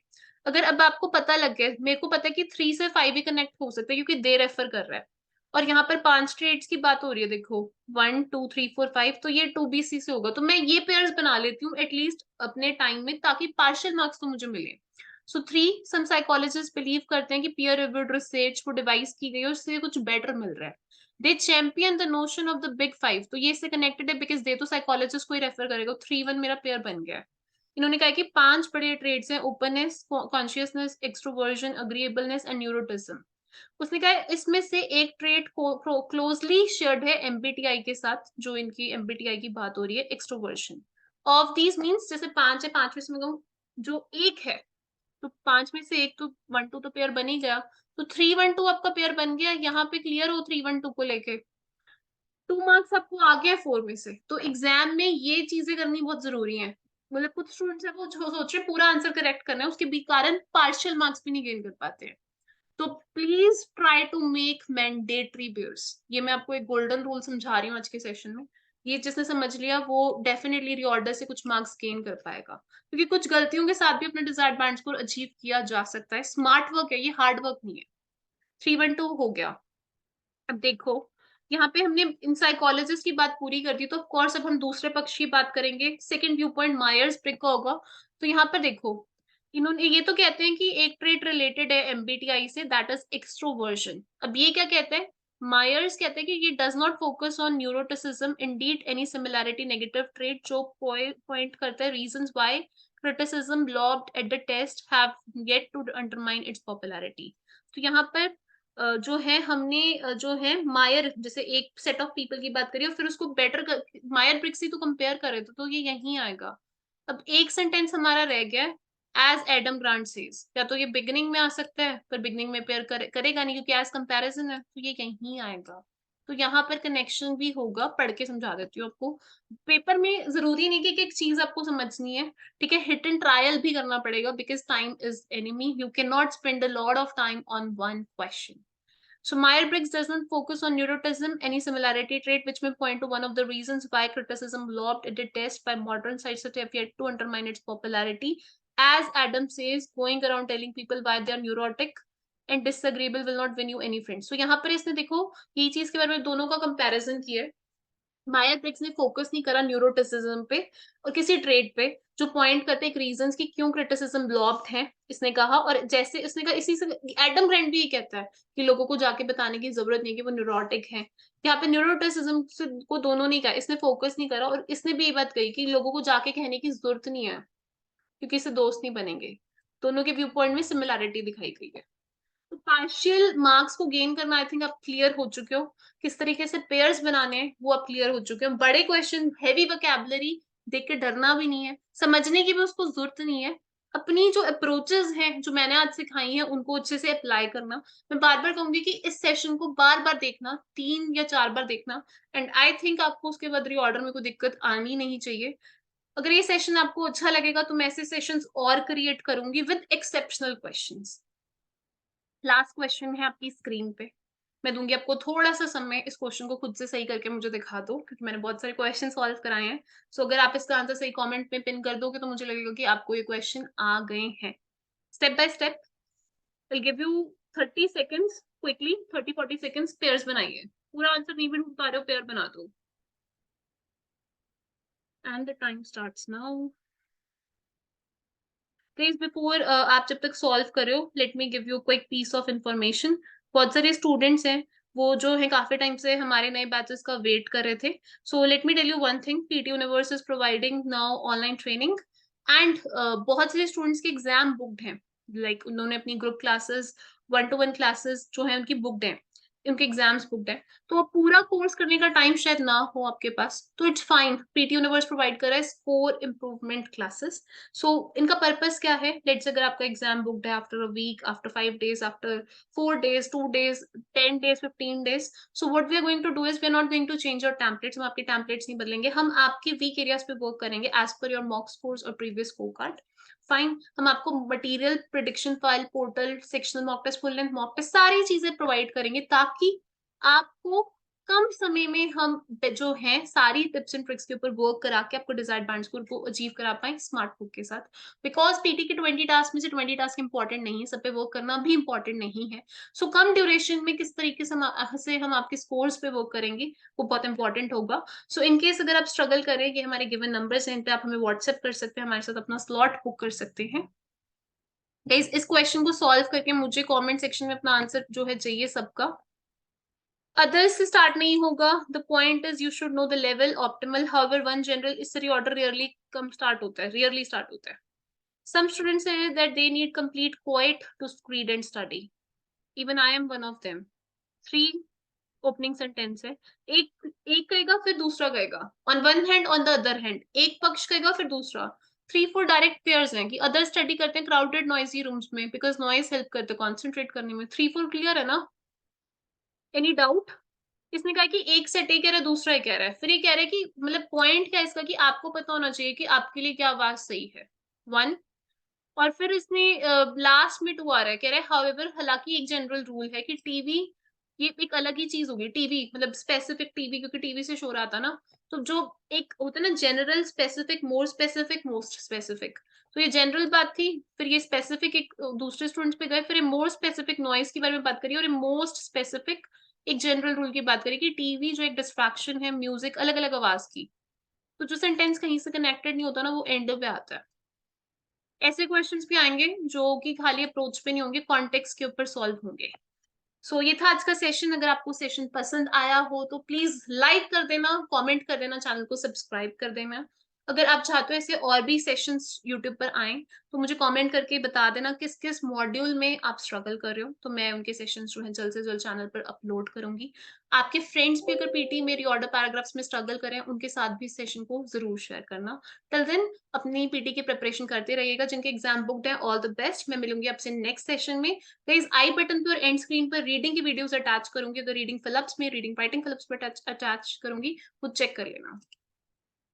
अगर अब आपको पता लग गया, मेरे को पता है कि 3 से 5 भी कनेक्ट हो सकता है क्योंकि दे रेफर कर रहा है, और यहाँ पर 5 ट्रेड्स की बात हो रही है, देखो 1 2 3 4 5, तो ये 2BC से होगा, तो मैं ये पेयर्स बना लेती हूँ एटलीस्ट अपने टाइम में, ताकि पार्शियल मार्क्स तो मुझे मिले। सो 3, सम साइकोलॉजिस्ट बिलीव करते हैं कि पीयर रिव्यूड रिसर्च वो डिवाइस की गई है, उससे कुछ बेटर मिल रहा है। They champion the notion of the big 5, तो ये इससे कनेक्टेड है बिकॉज दे तो साइकोलॉजिस्ट को ही रेफर करेगा। 3-1 मेरा पेयर बन गया है। इन्होंने कहा कि 5 बड़े ट्रेड्स हैं, openness, consciousness, extroversion, agreeableness and neuroticism. उसने कहा इसमें से एक ट्रेड क्लोजली शेयर्ड है एमबीटीआई के साथ, जो इनकी एमबीटीआई की बात हो रही है, एक्सट्रोवर्शन। ऑफ दीज मीन्स जैसे 5 है, 5 में से मैं कहूँ जो एक है, तो 5 में से एक तो 1-2 तो पेयर बन ही गया, तो 3-1-2 आपका पेयर बन गया। यहाँ पे क्लियर हो 3-1-2 को लेके, 2 मार्क्स आपको आ गया 4 में से। तो एग्जाम में ये चीजें करनी बहुत जरूरी है। मतलब कुछ स्टूडेंट्स है वो जो सोच रहे पूरा आंसर करेक्ट करना है, उसके कारण पार्शियल मार्क्स भी नहीं गेन कर पाते हैं। तो please try to make mandatory pairs, ये मैं आपको एक गोल्डन रूल समझा रही हूँ आज के सेशन में। ये जिसने समझ लिया वो डेफिनेटली रीऑर्डर से कुछ मार्क्स गेन कर पाएगा, क्योंकि कुछ गलतियों के साथ भी अपने डिजायर्ड बैंड स्कोर अचीव किया जा सकता है। स्मार्ट वर्क है ये, हार्ड वर्क नहीं है। 3-1-2 हो गया। अब देखो, यहाँ पे हमने इन साइकोलॉजिस्ट की बात पूरी कर दी, तो ऑफ कोर्स अब हम दूसरे पक्ष की बात करेंगे। सेकंड व्यू पॉइंट मायर्स ब्रिग का होगा। तो यहाँ पर देखो, इन्होंने ये तो कहते हैं कि एक ट्रेट रिलेटेड है एमबीटीआई से, दैट इज एक्सट्रोवर्जन। अब ये क्या कहते हैं, मायर्स कहते हैं कि ये does not focus on neuroticism, indeed any similarity negative trait, जो पॉइंट करता है reasons why criticism lobbed at the test have yet to undermine its popularity. तो यहाँ पर जो है हमने जो है मायर, जैसे एक सेट ऑफ पीपल की बात करी और फिर उसको बेटर मायर ब्रिक्स ही तो कंपेयर करे, तो ये यहीं आएगा। अब एक सेंटेंस हमारा रह गया है, एज एडम ग्रांट सेज, या तो ये बिगनिंग में आ सकता है, पर बिगनिंग में पेयर करेगा नहीं क्योंकि एज कंपैरिजन है, तो ये यहीं आएगा। तो यहाँ पर कनेक्शन भी होगा, पढ़ के समझा देती हूँ आपको। पेपर में जरूरी नहीं कि एक चीज आपको समझनी है, ठीक है, हिट एंड ट्रायल भी करना पड़ेगा, because time is enemy, you can not spend a lot of time on one question. So Myers-Briggs does not focus on neuroticism, any similarity trait which may point to one of the reasons why criticism lobbed at the test by modern scientists have yet to undermine its popularity. As Adam says, going around telling people why they are neurotic and disagreeable will not win you any friends. So यहाँ पर इसने देखो ये चीज के बारे में दोनों का कंपैरिजन किया है। मायर ब्रिग्स ने फोकस नहीं करा न्यूरोटिसिज्म पे और किसी ट्रेड पे जो पॉइंट करते एक रीजंस की क्यों क्रिटिसिज्म ब्लॉक्ड है, इसने कहा। और जैसे इसने कहा इसी से एडम ग्रैंट भी ये कहता है कि लोगों को जाके बताने की जरूरत नहीं कि वो न्यूरोटिक है। यहाँ पे न्यूरोटिसिज्म को दोनों नहीं कहा, इसने फोकस नहीं करा और इसने भी ये बात कही कि लोगों को जाके कहने की जरूरत नहीं है क्योंकि इससे दोस्त नहीं बनेंगे। दोनों के व्यू पॉइंट में सिमिलैरिटी दिखाई गई है। तो पार्शियल मार्क्स को गेन करना आई थिंक आप क्लियर हो चुके हो, किस तरीके से पेयर्स बनाने हैं वो आप क्लियर हो चुके हो। बड़े क्वेश्चन, हैवी वोकैबुलरी देख के डरना भी नहीं है, समझने की भी उसको जरूरत नहीं है। अपनी जो अप्रोचेस हैं जो मैंने आज सिखाई हैं उनको अच्छे से अप्लाई करना। मैं बार बार कहूंगी कि इस सेशन को बार बार देखना, 3 या 4 बार देखना, एंड आई थिंक आपको उसके बाद रीऑर्डर में कोई दिक्कत आनी नहीं चाहिए। अगर ये सेशन आपको अच्छा लगेगा तो मैं ऐसे सेशंस और क्रिएट करूंगी with exceptional questions. Last question है आपकी स्क्रीन पे, मैं दूंगी आपको थोड़ा सा समय इस क्वेश्चन को खुद से सही करके मुझे दिखा दो क्योंकि मैंने बहुत सारे क्वेश्चन सॉल्व कराए हैं। सो अगर आप इसका आंसर सही कमेंट में पिन कर दोगे तो मुझे लगेगा कि आपको ये क्वेश्चन आ गए हैं। Step by step will give you 30 seconds, quickly 30-40 seconds pairs बनाइए। पूरा आंसर नहीं भी ढूंढ पा रहे हो, पेयर बना दो। And the time starts now. Please before आप जब तक सॉल्व कर रहे हो let me give you quick piece of information. बहुत सारे स्टूडेंट्स हैं वो जो है काफी टाइम से हमारे नए बैचेस का वेट कर रहे थे। So let me tell you one thing, PT universe is providing now online training and बहुत सारे स्टूडेंट्स के एग्जाम बुक्ड हैं। लाइक उन्होंने अपनी ग्रुप क्लासेस, 1-to-1 क्लासेस जो है उनकी बुक्ड है, उनके एग्जाम्स बुक्ड है। तो पूरा कोर्स करने का टाइम शायद ना हो आपके पास, तो it's fine, PT universe provide कर रहा है स्कोर इम्प्रूवमेंट क्लासेस। सो इनका पर्पस क्या है, लेट्स अगर आपका एग्जाम बुक्ड है after a week, after 5 days, after 4 days, 2 days, 10 days, 15 days, so what we are going to do is we are not going to change your templates. हम आपके templates नहीं बदलेंगे, हम आपके वीक एरियाज पे work करेंगे as per your mock scores और previous score card. Fine, हम आपको material, prediction file, portal, sectional mock test, full length mock test सारी चीजें प्रोवाइड करेंगे ताकि आपको कम समय में हम जो है सारी टिप्स एंड ट्रिक्स के ऊपर वर्क करा के आपको डिजायर्ड बैंड स्कोर को अचीव करा पाए स्मार्ट बुक के साथ। बिकॉज पीटी के 20 टास्क में से 20 टास्क इंपॉर्टेंट नहीं है, सब पे वर्क करना भी इंपॉर्टेंट नहीं है। सो कम ड्यूरेशन में किस तरीके से हम आपके स्कोर्स पे वर्क करेंगे वो बहुत इंपॉर्टेंट होगा। सो इनकेस अगर आप स्ट्रगल करें, कि हमारे गिवन नंबर्स हैं, इन पे आप हमें व्हाट्सएप कर सकते हैं, हमारे साथ अपना स्लॉट बुक कर सकते हैं। गाइस इस क्वेश्चन को सॉल्व करके मुझे कमेंट सेक्शन में अपना आंसर जो है चाहिए सबका। अदर्स से स्टार्ट नहीं होगा। The point is you should know the level optimal, however one general, इससे रीऑर्डर रेयरली कम स्टार्ट होता है, रेयरली स्टार्ट होता है। Some students say that they need complete quiet to read and study. Even I am one of them. 3 opening sentence है, एक एक कहेगा फिर दूसरा कहेगा, on one hand on the other hand, एक पक्ष कहेगा फिर दूसरा। 3-4 डायरेक्ट पेयर्स हैं कि अदर स्टडी करते हैं क्राउडेड नॉइजी रूम्स में बिकॉज नॉइज हेल्प करते हैं कॉन्सेंट्रेट करने में। 3-4 क्लियर है ना? Any doubt? इसने कहा कि एक सेट ए कह रहा है, दूसरा ही कह रहा है, फिर ये कह रहा है कि मतलब पॉइंट क्या है इसका कि आपको पता होना चाहिए कि आपके लिए क्या आवाज सही है। 1, और फिर इसने लास्ट में 2 आ रहा है, कह रहा है हाउएवर, हालांकि एक जनरल रूल है कि टीवी ये एक अलग ही चीज होगी। टीवी मतलब स्पेसिफिक टीवी, क्योंकि टीवी से शोर आता ना, तो जो एक होता है ना general, specific, more specific, most specific, तो ये जनरल बात थी, फिर ये स्पेसिफिक एक दूसरे स्टूडेंट्स पे गए, फिर ये मोर स्पेसिफिक नॉइज के बारे में बात करी और ये मोस्ट स्पेसिफिक एक जनरल रूल की बात करी कि टीवी जो एक डिस्ट्रैक्शन है, म्यूजिक, अलग अलग आवाज की। तो जो सेंटेंस कहीं से कनेक्टेड नहीं होता ना वो एंड पे आता है। ऐसे क्वेश्चंस भी आएंगे जो कि खाली अप्रोच पे नहीं होंगे, कॉन्टेक्स्ट के ऊपर सॉल्व होंगे। सो ये था आज का सेशन। अगर आपको सेशन पसंद आया हो तो प्लीज लाइक कर देना, कमेंट कर देना, चैनल को सब्सक्राइब कर देना। अगर आप चाहते हो ऐसे और भी सेशंस यूट्यूब पर आए तो मुझे कमेंट करके बता देना किस किस मॉड्यूल में आप स्ट्रगल कर रहे हो, तो मैं उनके सेशंस जो है जल्द से जल्द चैनल पर अपलोड करूंगी। आपके फ्रेंड्स भी अगर पीटी में रीऑर्डर पैराग्राफ्स में स्ट्रगल करें उनके साथ भी सेशन को जरूर शेयर करना। टिल देन अपनी पीटी की प्रिपरेशन करते रहिएगा। जिनके एग्जाम बुक्ड है ऑल द बेस्ट। मैं मिलूंगी आपसे नेक्स्ट सेशन में। गाइस आई बटन पे और एंड स्क्रीन पर रीडिंग की वीडियोस अटैच करूंगी, अगर रीडिंग फिलअप्स में, रीडिंग राइटिंग फिलअप्स पर अटैच करूंगी, वो चेक कर लेना।